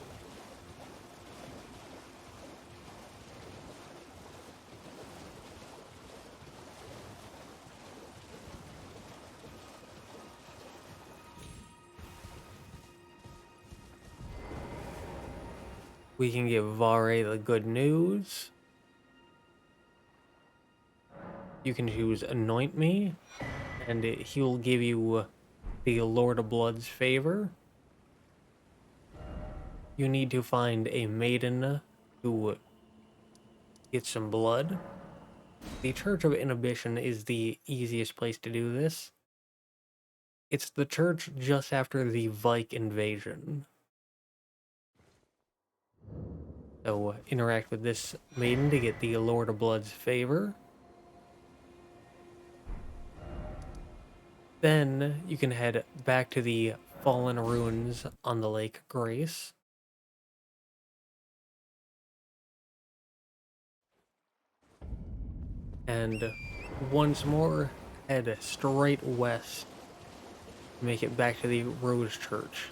We can give Vare the good news. You can choose Anoint Me, and he will give you the Lord of Blood's favor. You need to find a maiden to get some blood. The Church of Inhibition is the easiest place to do this. It's the church just after the Vike invasion. So interact with this maiden to get the Lord of Blood's favor. Then you can head back to the fallen ruins on the Lake Grace. And once more, head straight west to make it back to the Rose Church.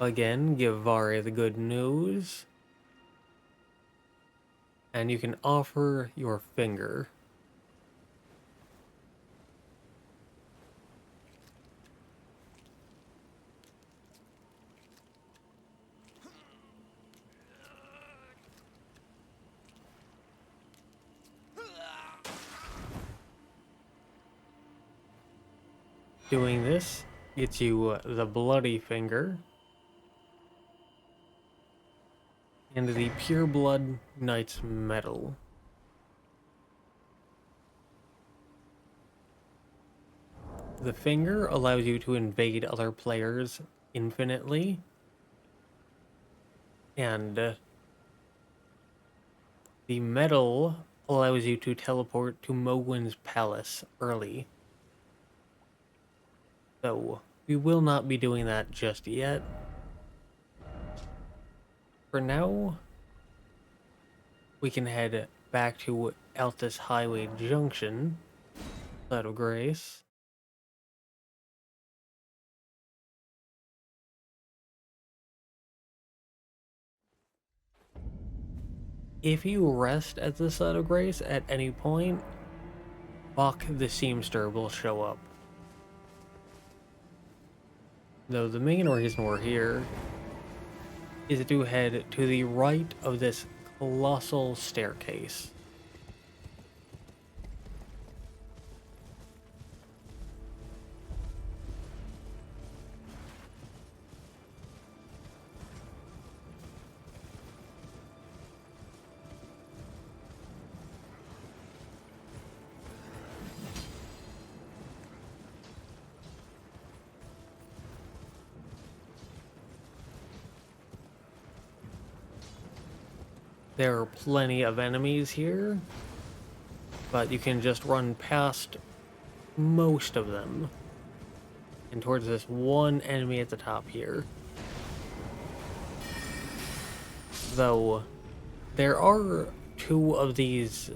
Again, give Vari the good news. And you can offer your finger. Doing this gets you the Bloody Finger and the Pure Blood Knight's Medal. The finger allows you to invade other players infinitely, and the medal allows you to teleport to Mogwyn's palace early. So we will not be doing that just yet. For now, we can head back to Altus Highway Junction, Side of Grace. If you rest at the Side of Grace at any point, Buck the Seamster will show up. Though the main reason we're here is to head to the right of this colossal staircase. There are plenty of enemies here, but you can just run past most of them and towards this one enemy at the top here. Though there are two of these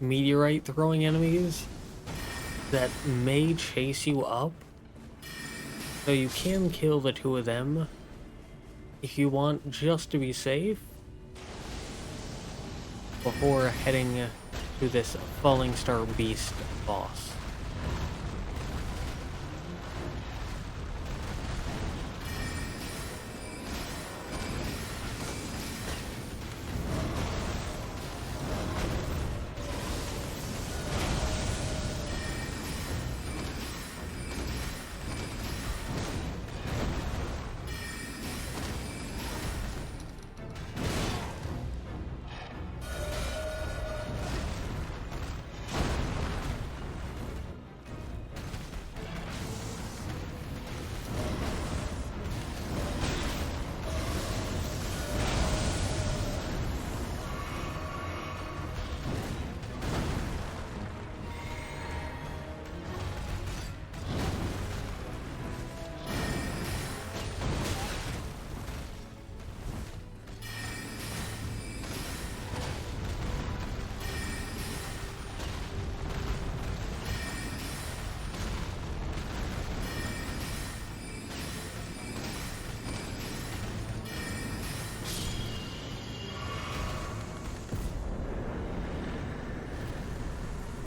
meteorite throwing enemies that may chase you up, so you can kill the two of them if you want, just to be safe, before heading to this Falling Star Beast boss.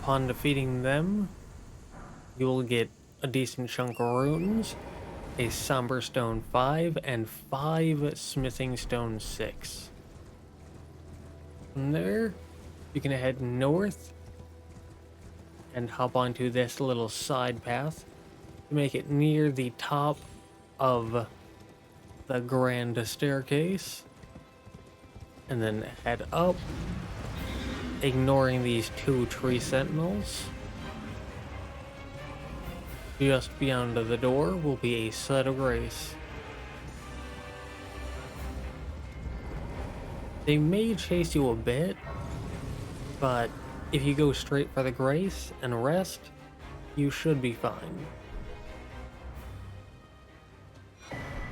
Upon defeating them, you will get a decent chunk of runes, a Somber Stone 5, and 5 Smithing Stone 6. From there, you can head north and hop onto this little side path to make it near the top of the grand staircase. and then head up, ignoring these 2 tree sentinels. Just beyond the door will be a site of grace. They may chase you a bit, but if you go straight for the grace and rest, you should be fine.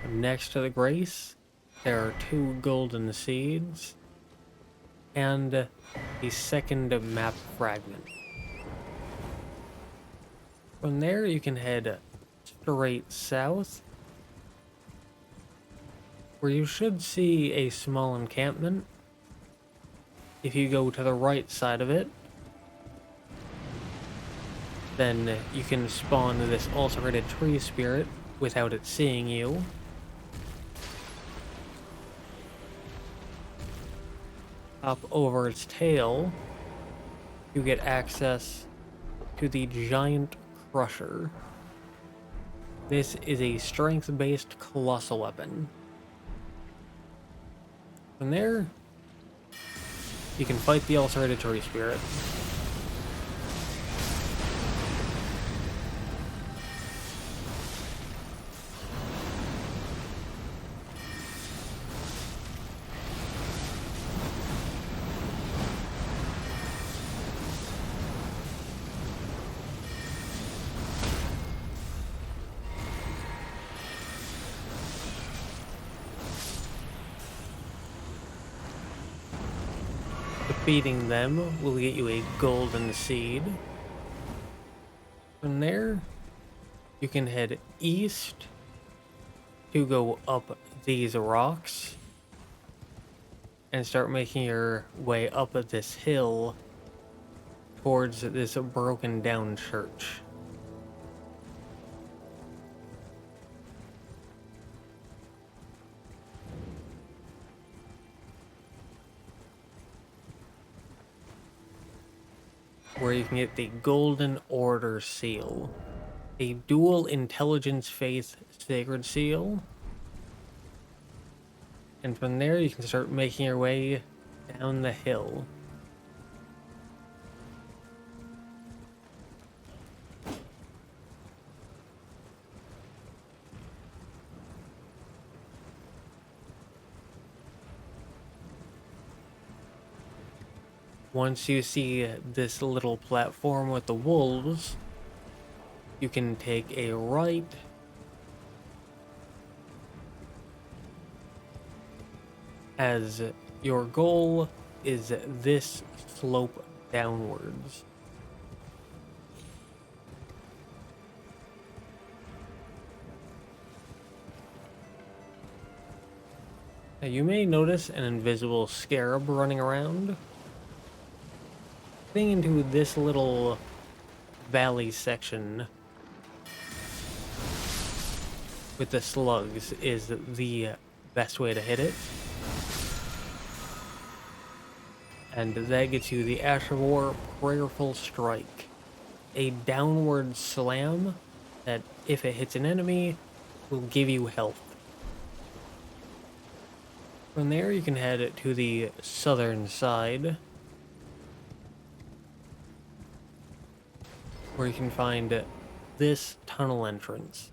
Next to the grace, there are 2 golden seeds and a second map fragment. From there, you can head straight south, where you should see a small encampment. If you go to the right side of it, then you can spawn this ulcerated tree spirit without it seeing you. Up over its tail, you get access to the giant crusher. This is a strength-based colossal weapon. From there, you can fight the ulcerated tree spirit. Defeating them will get you a golden seed. From there, you can head east to go up these rocks and start making your way up this hill towards this broken down church. Where you can get the Golden Order Seal, a dual intelligence faith sacred seal. And from there you can start making your way down the hill. Once you see this little platform with the wolves, you can take a right as your goal is this slope downwards. Now you may notice an invisible scarab running around. Getting into this little valley section with the slugs is the best way to hit it. And that gets you the Ash of War Prayerful Strike, a downward slam that, if it hits an enemy, will give you health. From there, you can head to the southern side, where you can find this tunnel entrance.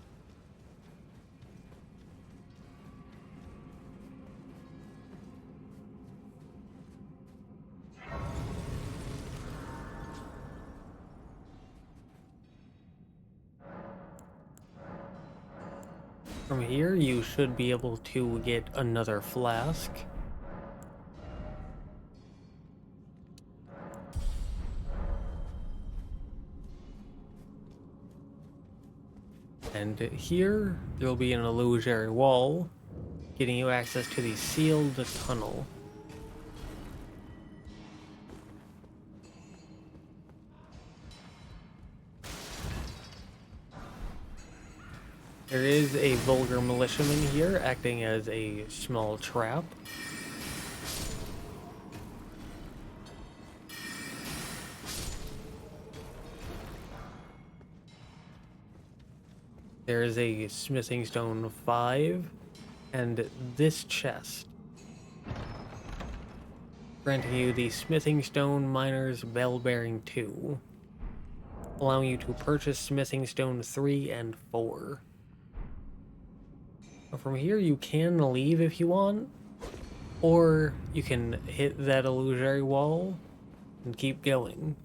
From here, you should be able to get another flask. And here, there'll be an illusory wall, getting you access to the sealed tunnel. There is a vulgar militiaman here, acting as a small trap. There is a smithing stone 5, and this chest. granting you the Smithing Stone Miner's Bell-Bearing 2, allowing you to purchase Smithing Stone 3 and 4. From here, you can leave if you want, or you can hit that illusory wall and keep going.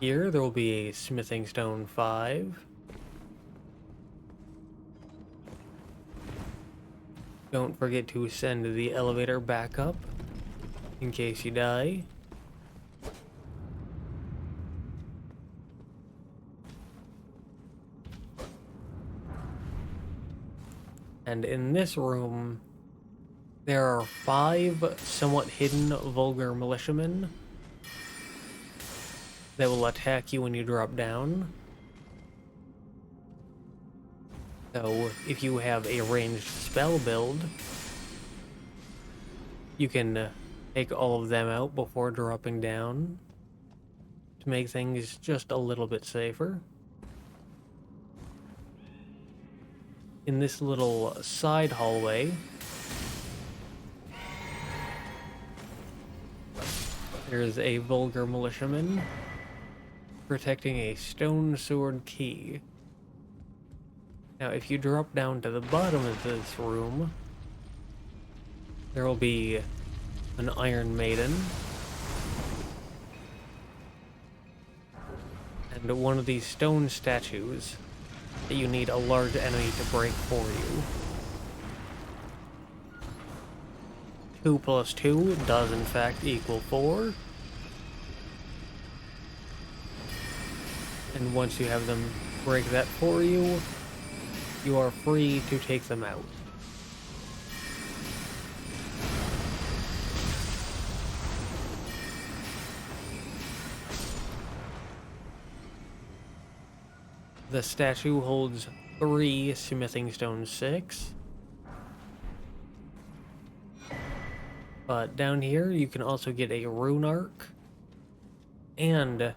Here, there will be a Smithing Stone 5. Don't forget to send the elevator back up in case you die. And in this room, there are 5 somewhat hidden vulgar militiamen that will attack you when you drop down. So, if you have a ranged spell build, you can take all of them out before dropping down to make things just a little bit safer. In this little side hallway, there's a vulgar militiaman protecting a stone sword key. Now, if you drop down to the bottom of this room, there will be an Iron Maiden and one of these stone statues that you need a large enemy to break for you. 2 plus 2 does in fact equal 4. And once you have them break that for you, you are free to take them out. The statue holds 3 Smithing Stone 6. But down here, you can also get a Rune Arc and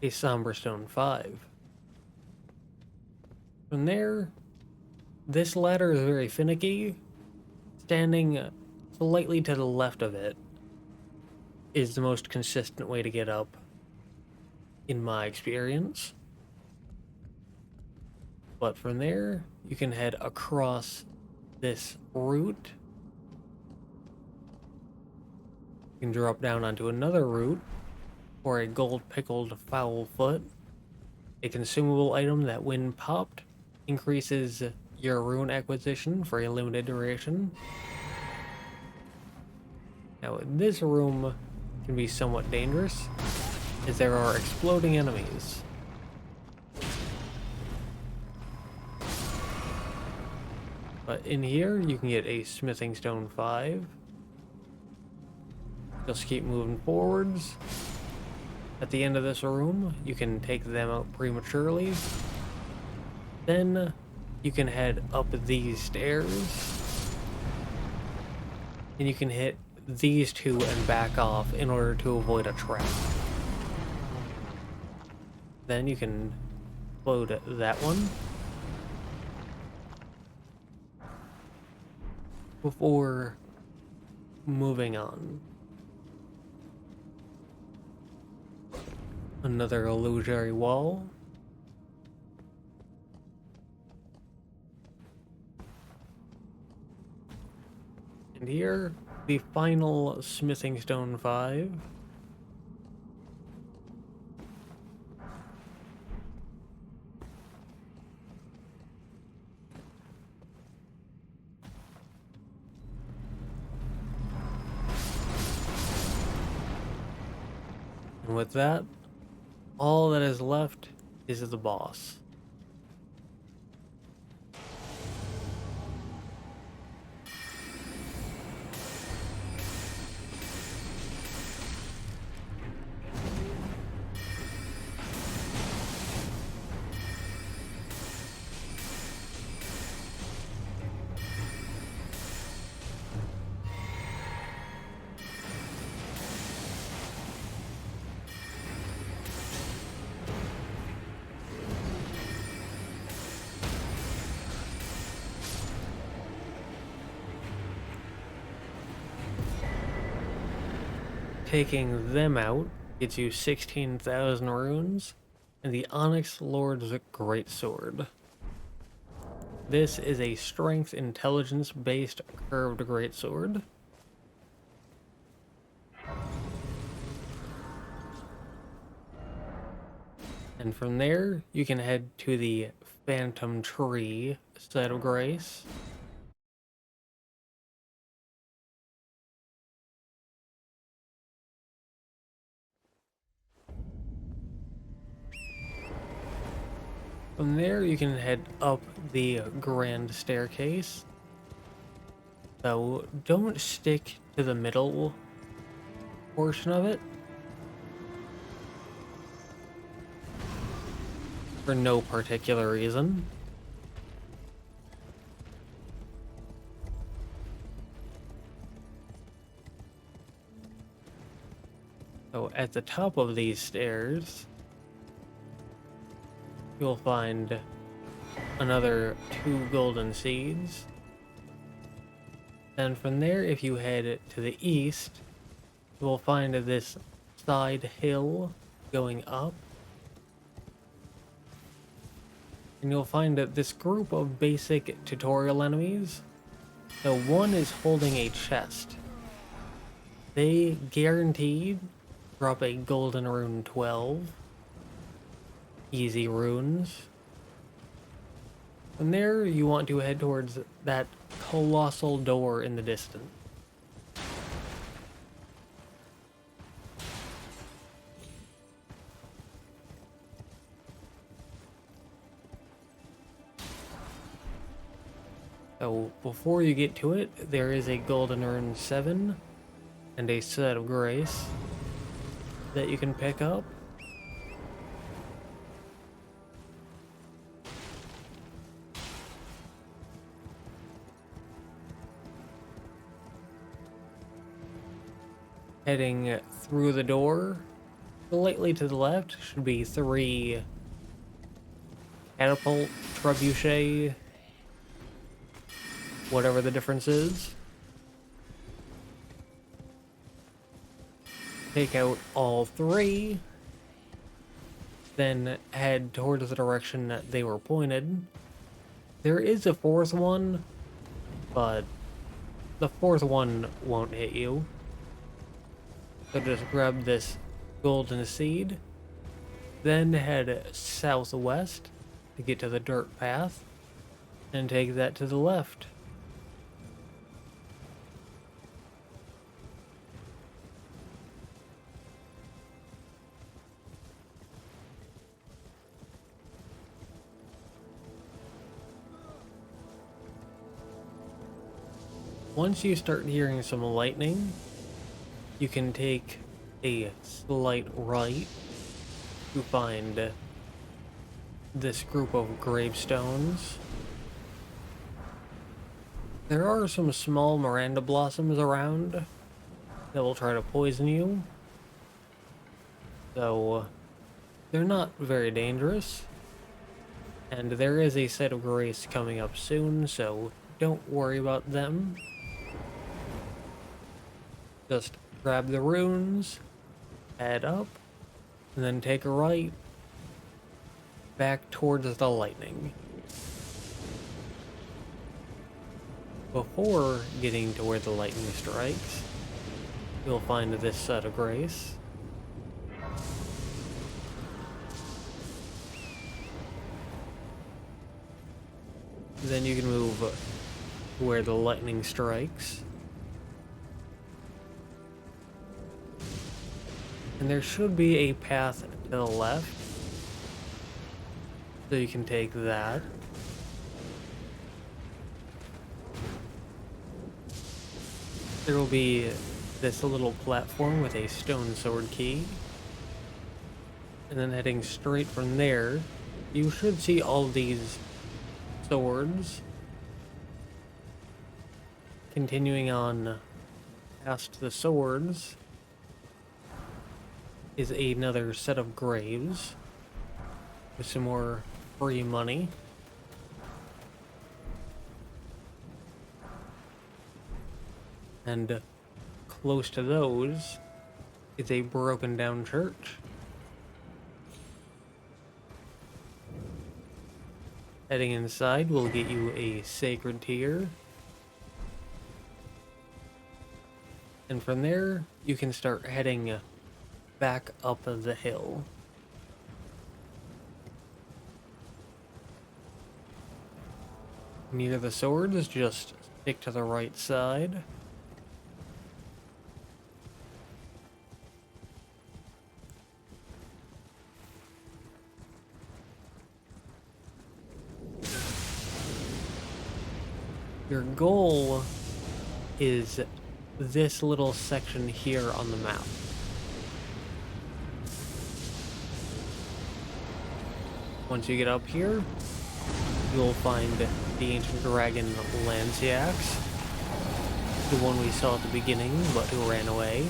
a Somber Stone 5. From there, this ladder is very finicky. Standing slightly to the left of it is the most consistent way to get up, in my experience. But from there, you can head across this route. You can drop down onto another route for a gold pickled foul foot, a consumable item that when popped increases your rune acquisition for a limited duration. Now this room can be somewhat dangerous as there are exploding enemies. But in here, you can get a Smithing Stone 5. Just keep moving forwards. At the end of this room, you can take them out prematurely. Then, you can head up these stairs. And you can hit these 2 and back off in order to avoid a trap. Then you can load that one. Before moving on. Another illusory wall. And here, the final Smithing Stone 5. And with that, all that is left is the boss. Taking them out gets you 16,000 runes, and the Onyx Lord's Greatsword. This is a strength intelligence based curved greatsword. And from there, you can head to the Phantom Tree side of Grace. From there, you can head up the Grand Staircase. So don't stick to the middle portion of it. For no particular reason. So at the top of these stairs, you'll find another 2 golden seeds. And from there, if you head to the east, you will find this side hill going up. And you'll find this group of basic tutorial enemies. So one is holding a chest. They guaranteed drop a golden rune 12. Easy runes. From there, you want to head towards that colossal door in the distance. So before you get to it, there is a golden rune 7 and a set of grace that you can pick up. Heading through the door, slightly to the left, should be 3 catapult, trebuchet, whatever the difference is. Take out all 3, then head towards the direction that they were pointed. There is a 4th one, but the 4th one won't hit you. So just grab this golden seed, then head southwest to get to the dirt path, and take that to the left. Once you start hearing some lightning, you can take a slight right to find this group of gravestones. There are some small Miranda blossoms around that will try to poison you, so they're not very dangerous. And there is a set of grace coming up soon, so don't worry about them. Just grab the runes, head up, and then take a right back towards the lightning. Before getting to where the lightning strikes, you'll find this set of grace. Then you can move where the lightning strikes. And there should be a path to the left, so you can take that. There will be this little platform with a stone sword key. And then heading straight from there, you should see all these swords. Continuing on past the swords is another set of graves with some more free money. And close to those is a broken down church. Heading inside will get you a sacred tier. And from there, you can start heading back up the hill. Near the swords, just stick to the right side. Your goal is this little section here on the map. Once you get up here, you'll find the ancient dragon Lansseax, the one we saw at the beginning but who ran away.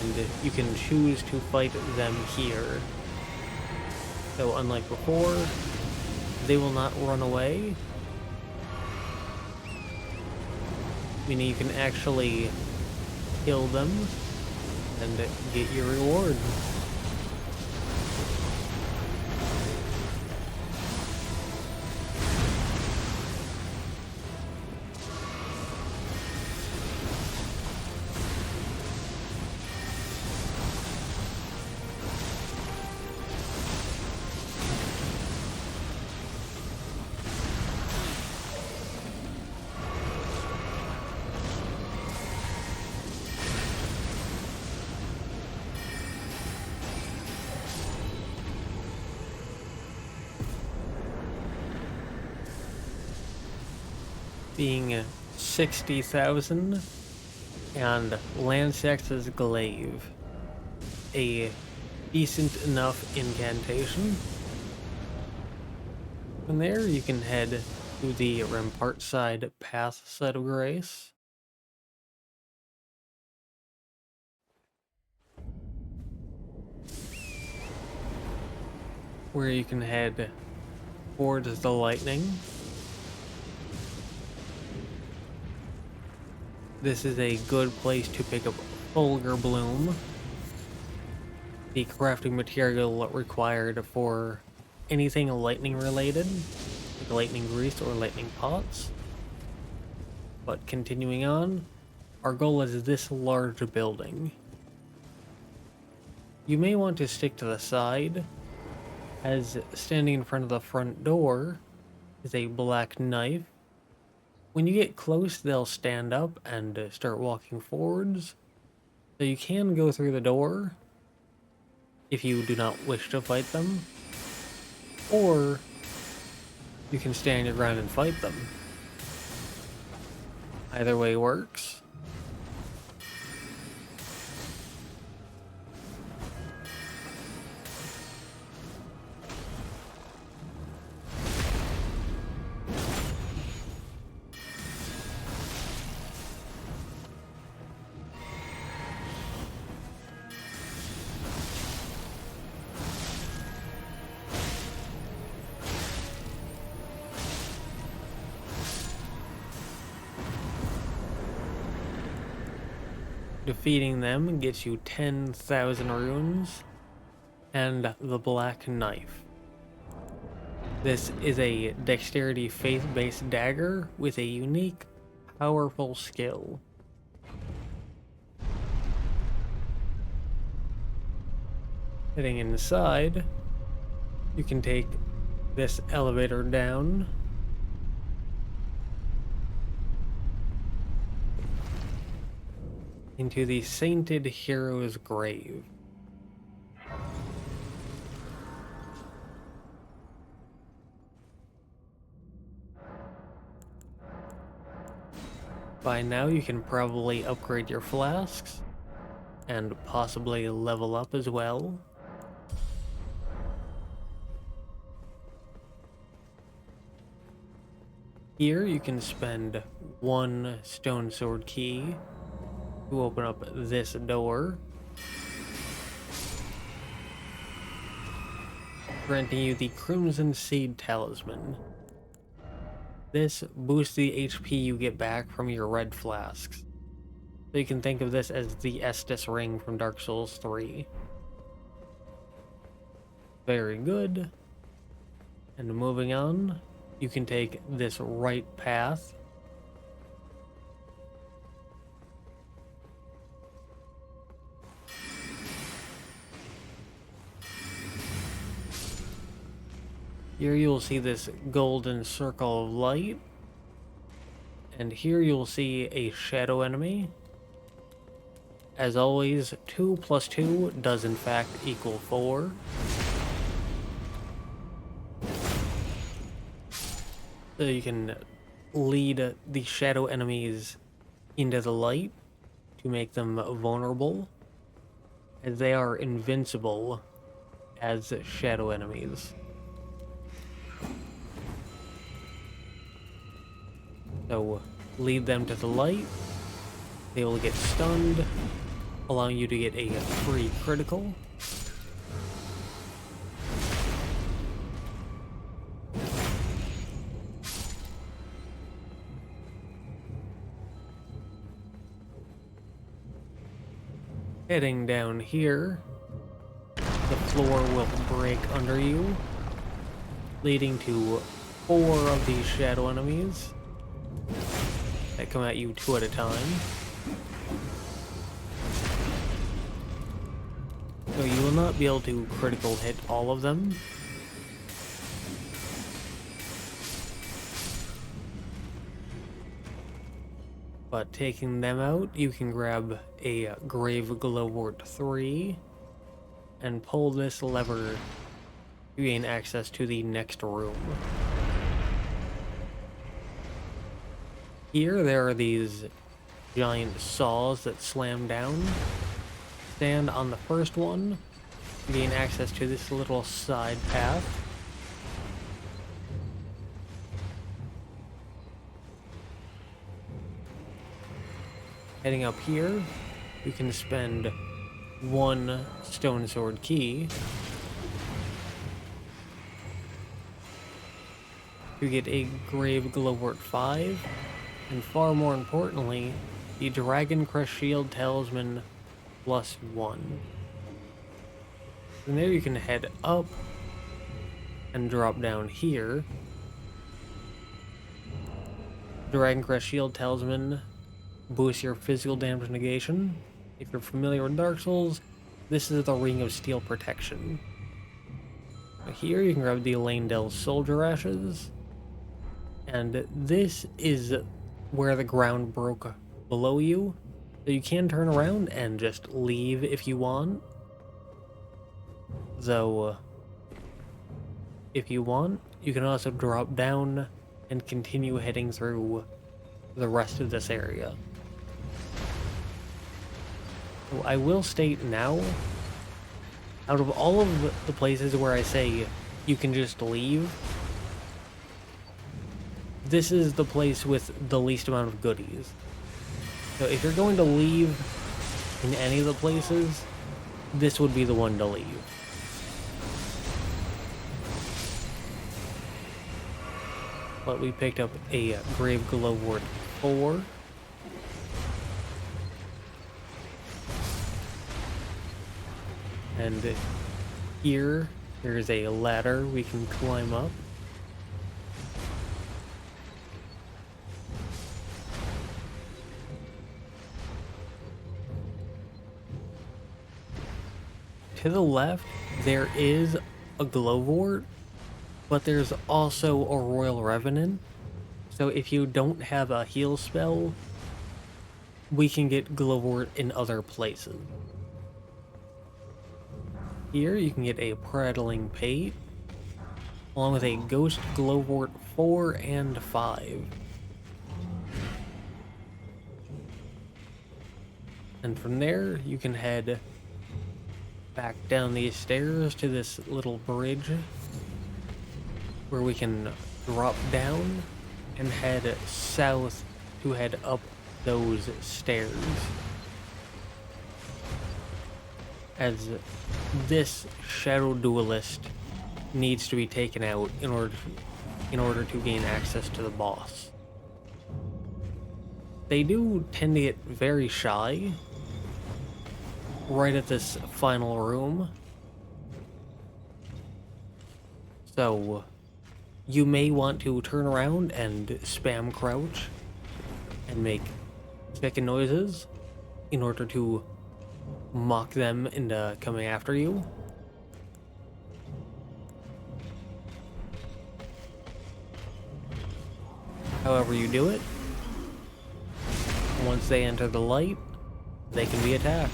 And you can choose to fight them here. So unlike before, they will not run away, meaning you can actually kill them and get your reward. Being 60,000 and Lansseax's glaive, a decent enough incantation. From there you can head to the Rampart side path side of grace. Where you can head towards the lightning. This is a good place to pick up Fulgur Bloom, the crafting material required for anything lightning related, like lightning grease or lightning pots. But continuing on, our goal is this large building. You may want to stick to the side, as standing in front of the front door is a black knife. When you get close, they'll stand up and start walking forwards. So you can go through the door if you do not wish to fight them. Or you can stand your ground and fight them. Either way works. Defeating them gets you 10,000 runes and the black knife. This is a dexterity faith-based dagger with a unique, powerful skill. Heading inside, you can take this elevator down. Into the Sainted Hero's Grave. By now you can probably upgrade your flasks and possibly level up as well. Here you can spend 1 stone sword key to open up this door, granting you the Crimson Seed Talisman. This boosts the HP you get back from your red flasks. So you can think of this as the Estus ring from Dark Souls 3. Very good. And moving on, you can take this right path. Here you'll see this golden circle of light. And here you'll see a shadow enemy. As always, 2 plus 2 does in fact equal 4. So you can lead the shadow enemies into the light to make them vulnerable, as they are invincible as shadow enemies. So lead them to the light, they will get stunned, allowing you to get a free critical. Heading down here, the floor will break under you, leading to 4 of these shadow enemies that come at you 2 at a time. So you will not be able to critical hit all of them. But taking them out, you can grab a Grave Glowwort 3 and pull this lever to gain access to the next room. Here there are these giant saws that slam down. Stand on the first one to gain access to this little side path. Heading up here, you can spend 1 stone sword key to get a Grave Glowwort 5, and far more importantly, the Dragon Crest Shield Talisman +1. From there you can head up and drop down here. Dragon Crest Shield Talisman boosts your physical damage negation. If you're familiar with Dark Souls, this is the Ring of Steel Protection. Here you can grab the Leyndell Soldier Ashes, and this is where the ground broke below you, so you can turn around and just leave if you want. Though, if you want, you can also drop down and continue heading through the rest of this area. So I will state now, out of all of the places where I say you can just leave, this is the place with the least amount of goodies. So if you're going to leave in any of the places, this would be the one to leave. But we picked up a Grave Glowwort 4. And here, there's a ladder we can climb up. To the left, there is a Glowwort, but there's also a Royal Revenant. So if you don't have a heal spell, we can get Glowwort in other places. Here you can get a Prattling Pate, along with a Ghost Glowwort 4 and 5. And from there, you can head back down these stairs to this little bridge, where we can drop down and head south to head up those stairs. As this Shadow Duelist needs to be taken out in order to gain access to the boss. they do tend to get very shy right at this final room. So you may want to turn around and spam crouch and make chicken noises in order to mock them into coming after you. However you do it, once they enter the light, they can be attacked.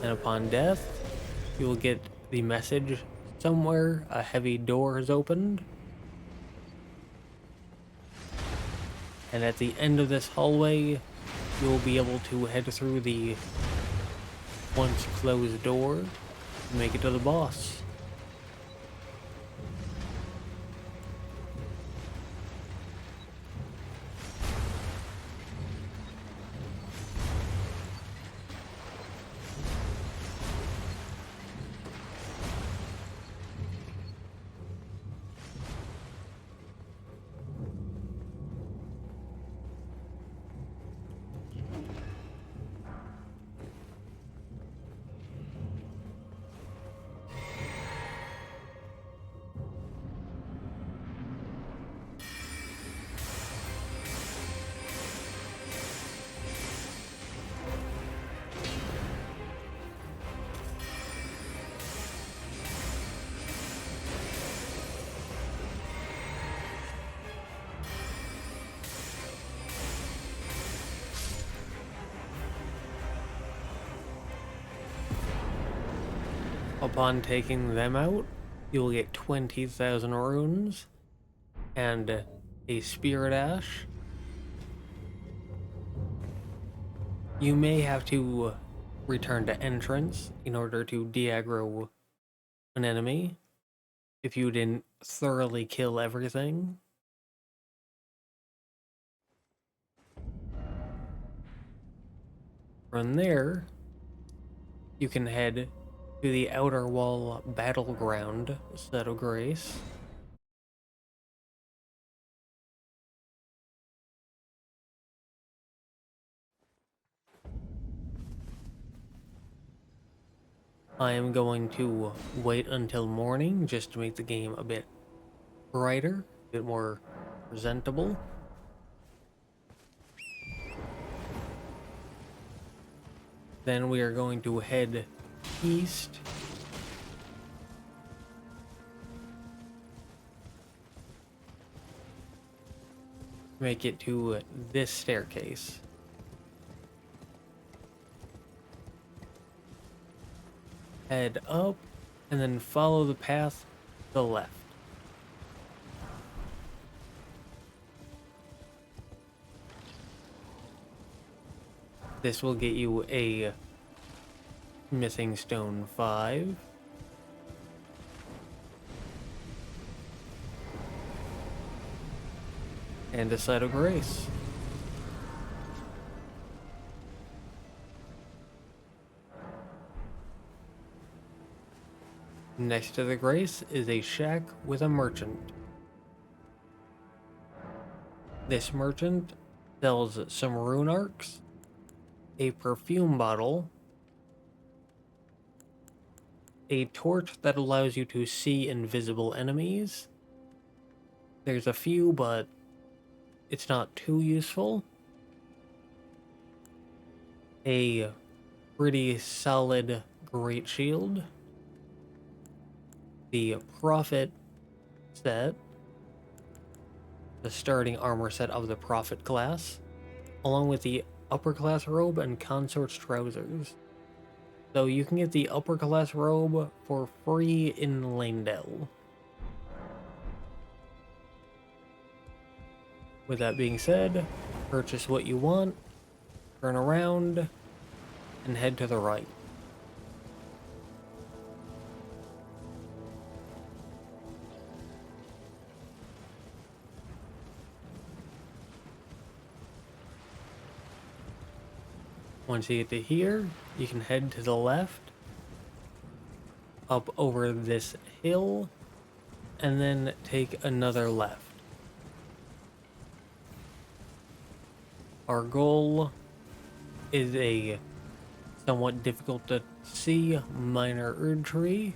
And upon death, you will get the message somewhere a heavy door has opened. And at the end of this hallway, you will be able to head through the once closed door and make it to the boss. Upon taking them out, you'll get 20,000 runes and a spirit ash. You may have to return to entrance in order to de-aggro an enemy if you didn't thoroughly kill everything. From there, you can head to the outer wall battleground set of grace. I am going to wait until morning just to make the game a bit brighter, a bit more presentable. Then we are going to head east. Make it to this staircase. Head up, and then follow the path to the left. This will get you a missing stone 5. And a site of grace. Next to the grace is a shack with a merchant. This merchant sells some rune arcs, a perfume bottle, a torch that allows you to see invisible enemies. There's a few, but it's not too useful. A pretty solid great shield. The Prophet set, the starting armor set of the Prophet class, along with the upper class robe and consort's trousers. So you can get the upper class robe for free in Lanedell. With that being said, purchase what you want, turn around, and head to the right. Once you get to here, you can head to the left, up over this hill, and then take another left. Our goal is a somewhat difficult to see minor Erd tree.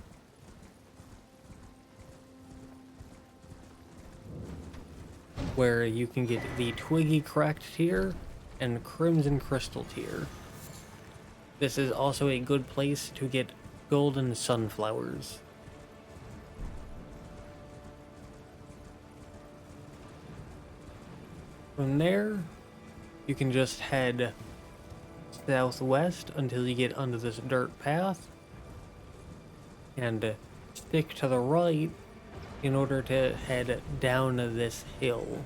Where you can get the Twiggy Cracked tier and Crimson Crystal tier. This is also a good place to get golden sunflowers. From there, you can just head southwest until you get onto this dirt path and stick to the right in order to head down this hill.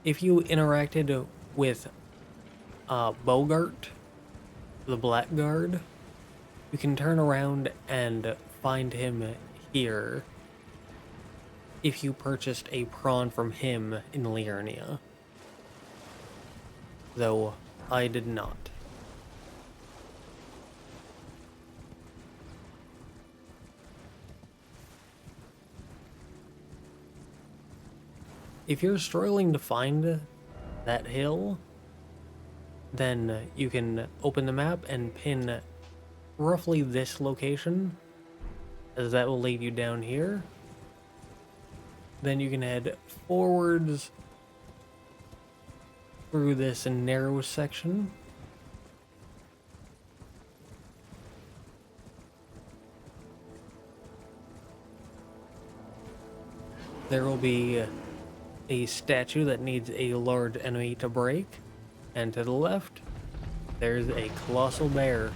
If you interacted with Bogart, the Blackguard, you can turn around and find him here if you purchased a prawn from him in Liurnia. Though I did not. If you're struggling to find that hill, then you can open the map and pin roughly this location, as that will lead you down here. Then you can head forwards through this narrow section. There will be a statue that needs a large enemy to break, and to the left, there's a colossal bear.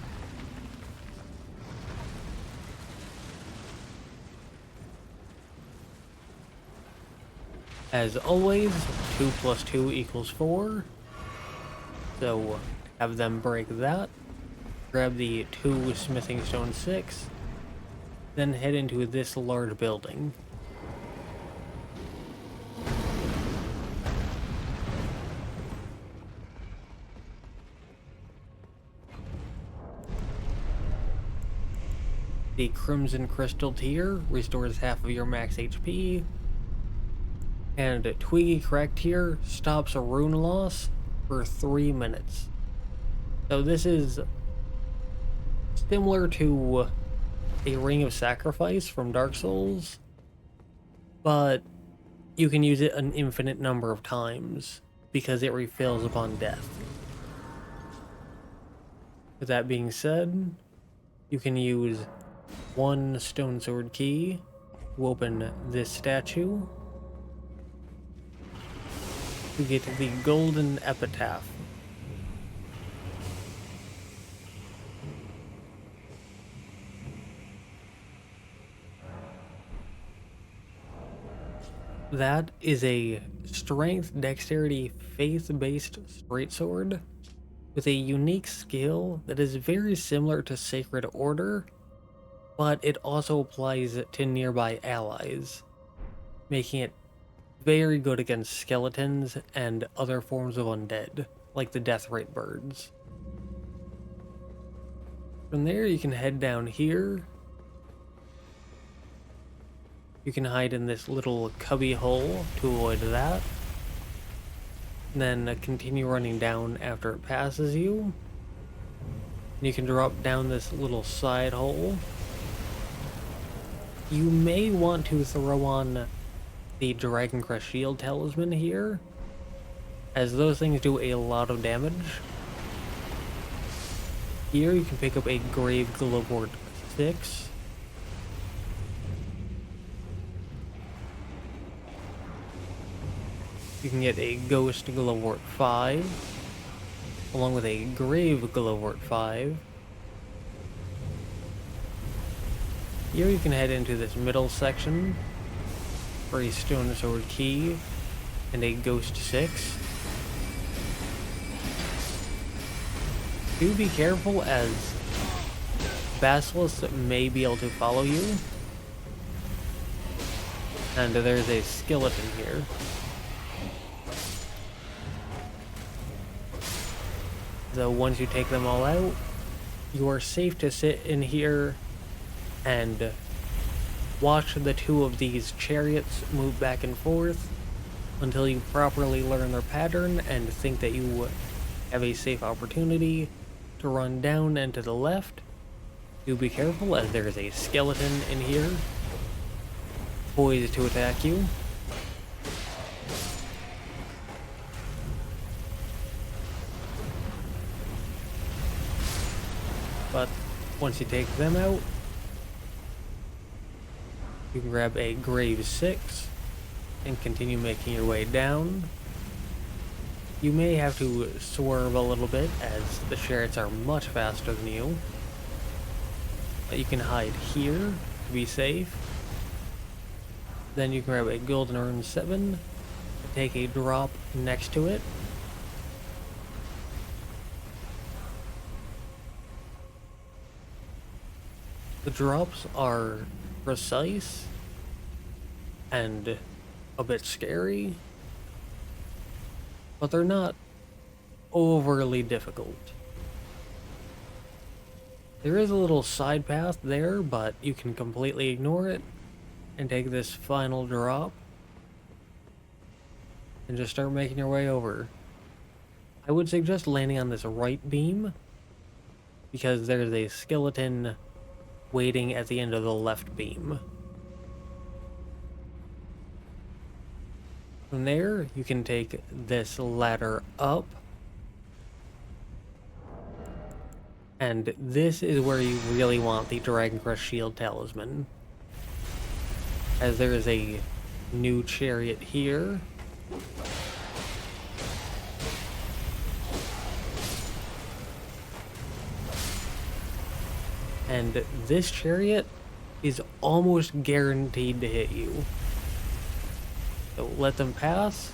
As always, 2 + 2 = 4, so have them break that, grab the 2 smithing stone 6, then head into this large building. The Crimson Crystal tier restores half of your max HP, and Twiggy Cracked tier stops a rune loss for 3 minutes. So this is similar to a Ring of Sacrifice from Dark Souls, but you can use it an infinite number of times because it refills upon death. With that being said, you can use 1 stone sword key to open this statue to get the golden epitaph. That is a strength, dexterity, faith-based straight sword with a unique skill that is very similar to Sacred Order, but it also applies to nearby allies, making it very good against skeletons and other forms of undead, like the Deathrite birds. From there, you can head down here. You can hide in this little cubby hole to avoid that. Then continue running down after it passes you. You can drop down this little side hole. You may want to throw on the Dragon Crest Shield Talisman here, as those things do a lot of damage. Here you can pick up a Grave Glowwort 6. You can get a Ghost Glowwort 5, along with a Grave Glowwort 5. Here you can head into this middle section for a Stone Sword Key and a Ghost 6. Do be careful, as basilisks may be able to follow you. And there's a skeleton here. So once you take them all out, you are safe to sit in here and watch the two of these chariots move back and forth until you properly learn their pattern and think that you have a safe opportunity to run down and to the left. Do be careful, as there is a skeleton in here poised to attack you. But once you take them out, you can grab a grave 6 and continue making your way down. You may have to swerve a little bit, as the chariots are much faster than you. But you can hide here to be safe. Then you can grab a golden urn 7 and take a drop next to it. The drops are precise and a bit scary, but they're not overly difficult. There is a little side path there, but you can completely ignore it and take this final drop and just start making your way over. I would suggest landing on this right beam because there's a skeleton waiting at the end of the left beam. From there, you can take this ladder up, and this is where you really want the Dragon Crest Shield Talisman, as there is a new chariot here. And this chariot is almost guaranteed to hit you. So let them pass,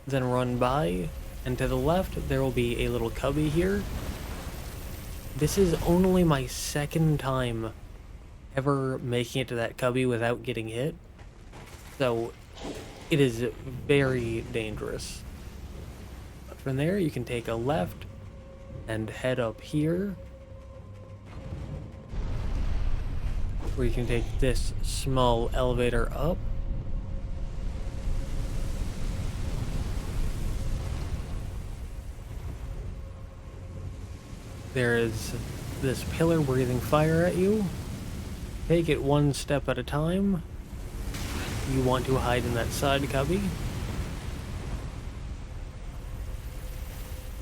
then run by, and to the left there will be a little cubby here. This is only my second time ever making it to that cubby without getting hit, so it is very dangerous. But from there you can take a left and head up here, where you can take this small elevator up. There is this pillar breathing fire at you. Take it one step at a time. You want to hide in that side cubby.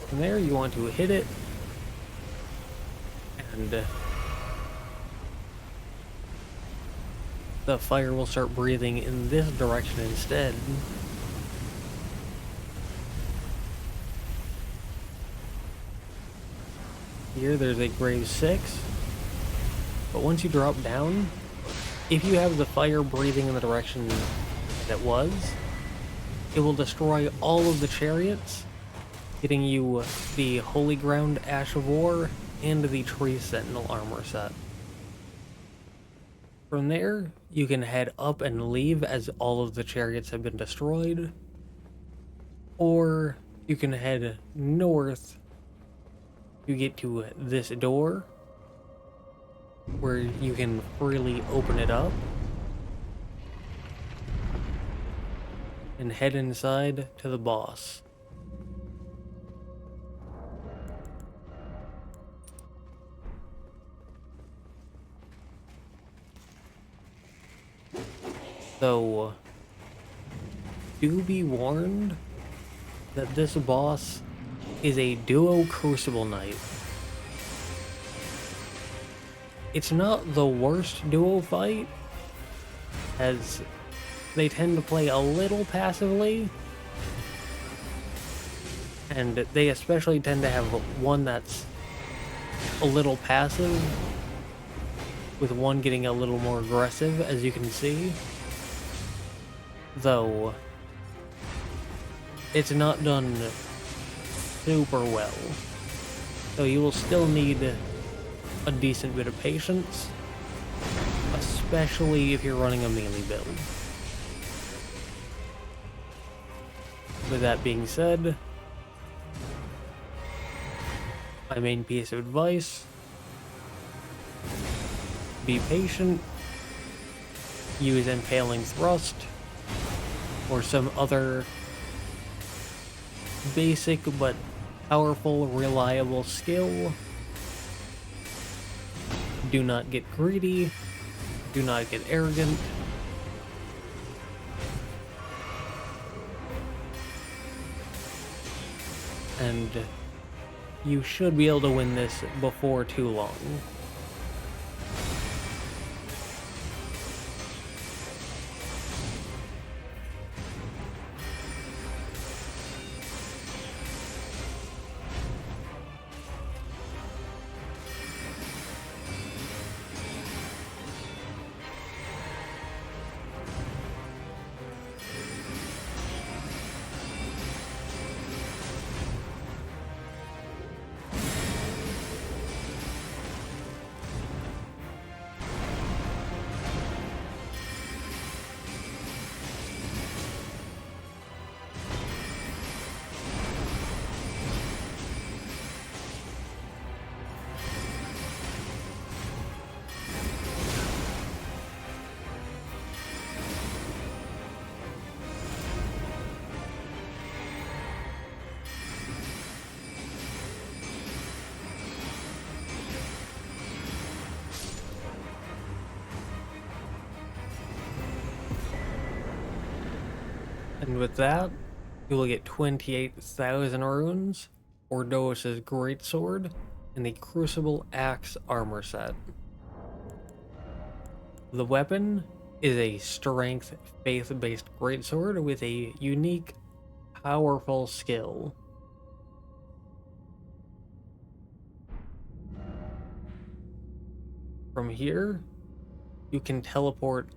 From there, you want to hit it, and the fire will start breathing in this direction instead. Here there's a grave 6, but once you drop down, if you have the fire breathing in the direction that it was, it will destroy all of the chariots, getting you the Holy Ground Ash of War and the Tree Sentinel armor set. From there, you can head up and leave as all of the chariots have been destroyed, or you can head north. You get to this door, where you can freely open it up and head inside to the boss. So, do be warned that this boss is a duo Crucible Knight. It's not the worst duo fight, as they tend to play a little passively, and they especially tend to have one that's a little passive, with one getting a little more aggressive, as you can see. Though, it's not done super well, so you will still need a decent bit of patience, especially if you're running a melee build. With that being said, my main piece of advice: be patient, use Impaling Thrust, or some other basic but powerful, reliable skill. Do not get greedy, do not get arrogant. And you should be able to win this before too long. And with that, you will get 28,000 runes, Ordois's Greatsword, and the Crucible Axe armor set. The weapon is a strength, faith-based greatsword with a unique, powerful skill. From here, you can teleport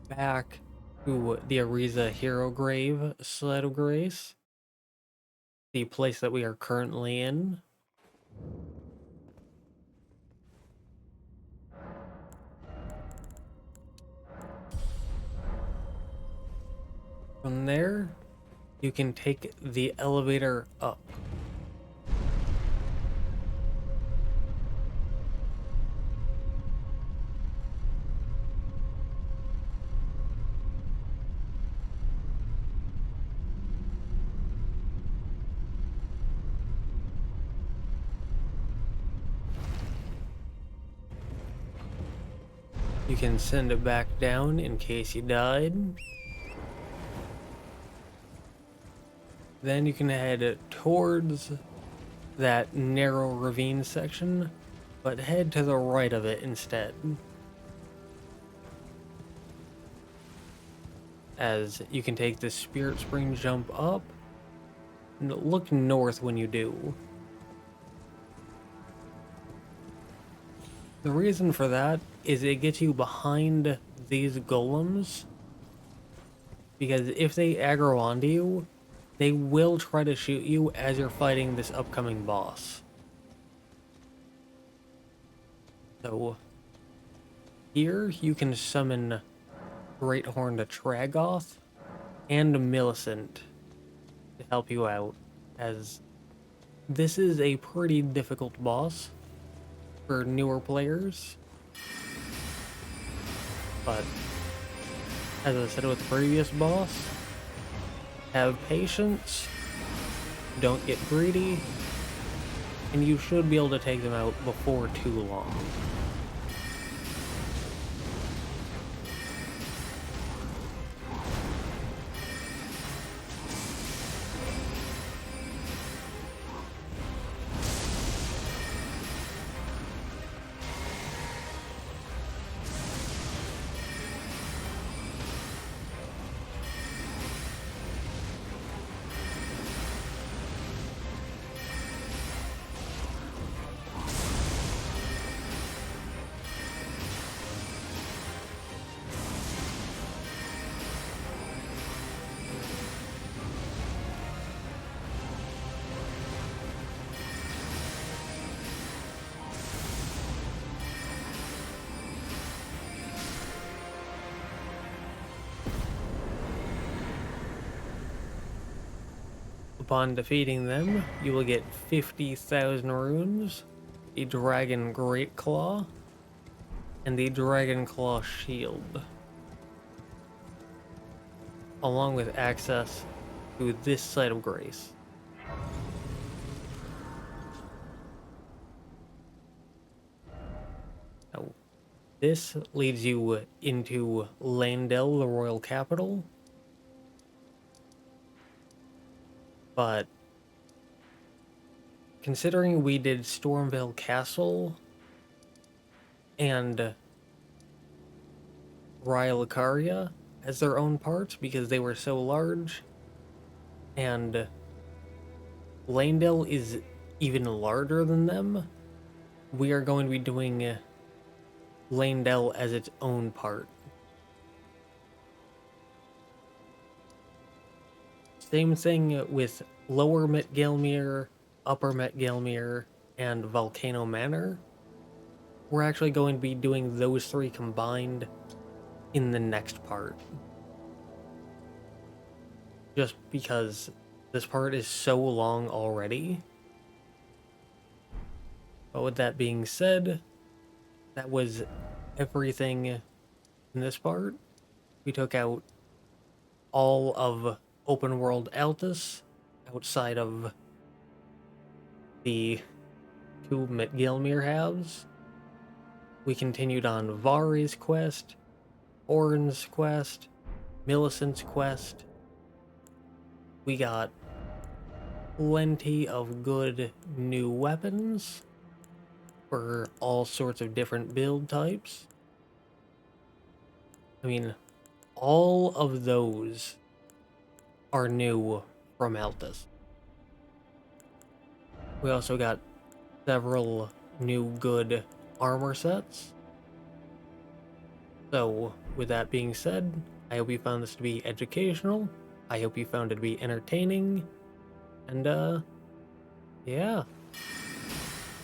back to the Auriza Hero Grave Sled of Grace, the place that we are currently in. From there, you can take the elevator up. You can send it back down in case you died. Then you can head towards that narrow ravine section, but head to the right of it instead, as you can take the Spirit Spring jump up and look north when you do. The reason for that is it gets you behind these golems, because if they aggro onto you, they will try to shoot you as you're fighting this upcoming boss. So here you can summon Greathorned Tragoth and Millicent to help you out, as this is a pretty difficult boss for newer players. But as I said with the previous boss, have patience, don't get greedy, and you should be able to take them out before too long. Upon defeating them, you will get 50,000 runes, the Dragon Great Claw, and the Dragon Claw Shield, along with access to this site of grace. Now, this leads you into Landel, the royal capital, but considering we did Stormvale Castle and Rhylicaria as their own parts because they were so large, and Landel is even larger than them, we are going to be doing Landel as its own part. Same thing with Lower Metgelmir, Upper Metgelmir, and Volcano Manor. We're actually going to be doing those three combined in the next part. Just because this part is so long already. But with that being said, that was everything in this part. We took out all of open world Altus outside of the two Metgelmir halves. We continued on Vari's quest, Orin's quest, Millicent's quest. We got plenty of good new weapons for all sorts of different build types. I mean, all of those are new from Altus. We also got several new good armor sets. So, with that being said, I hope you found this to be educational. I hope you found it to be entertaining. And, yeah.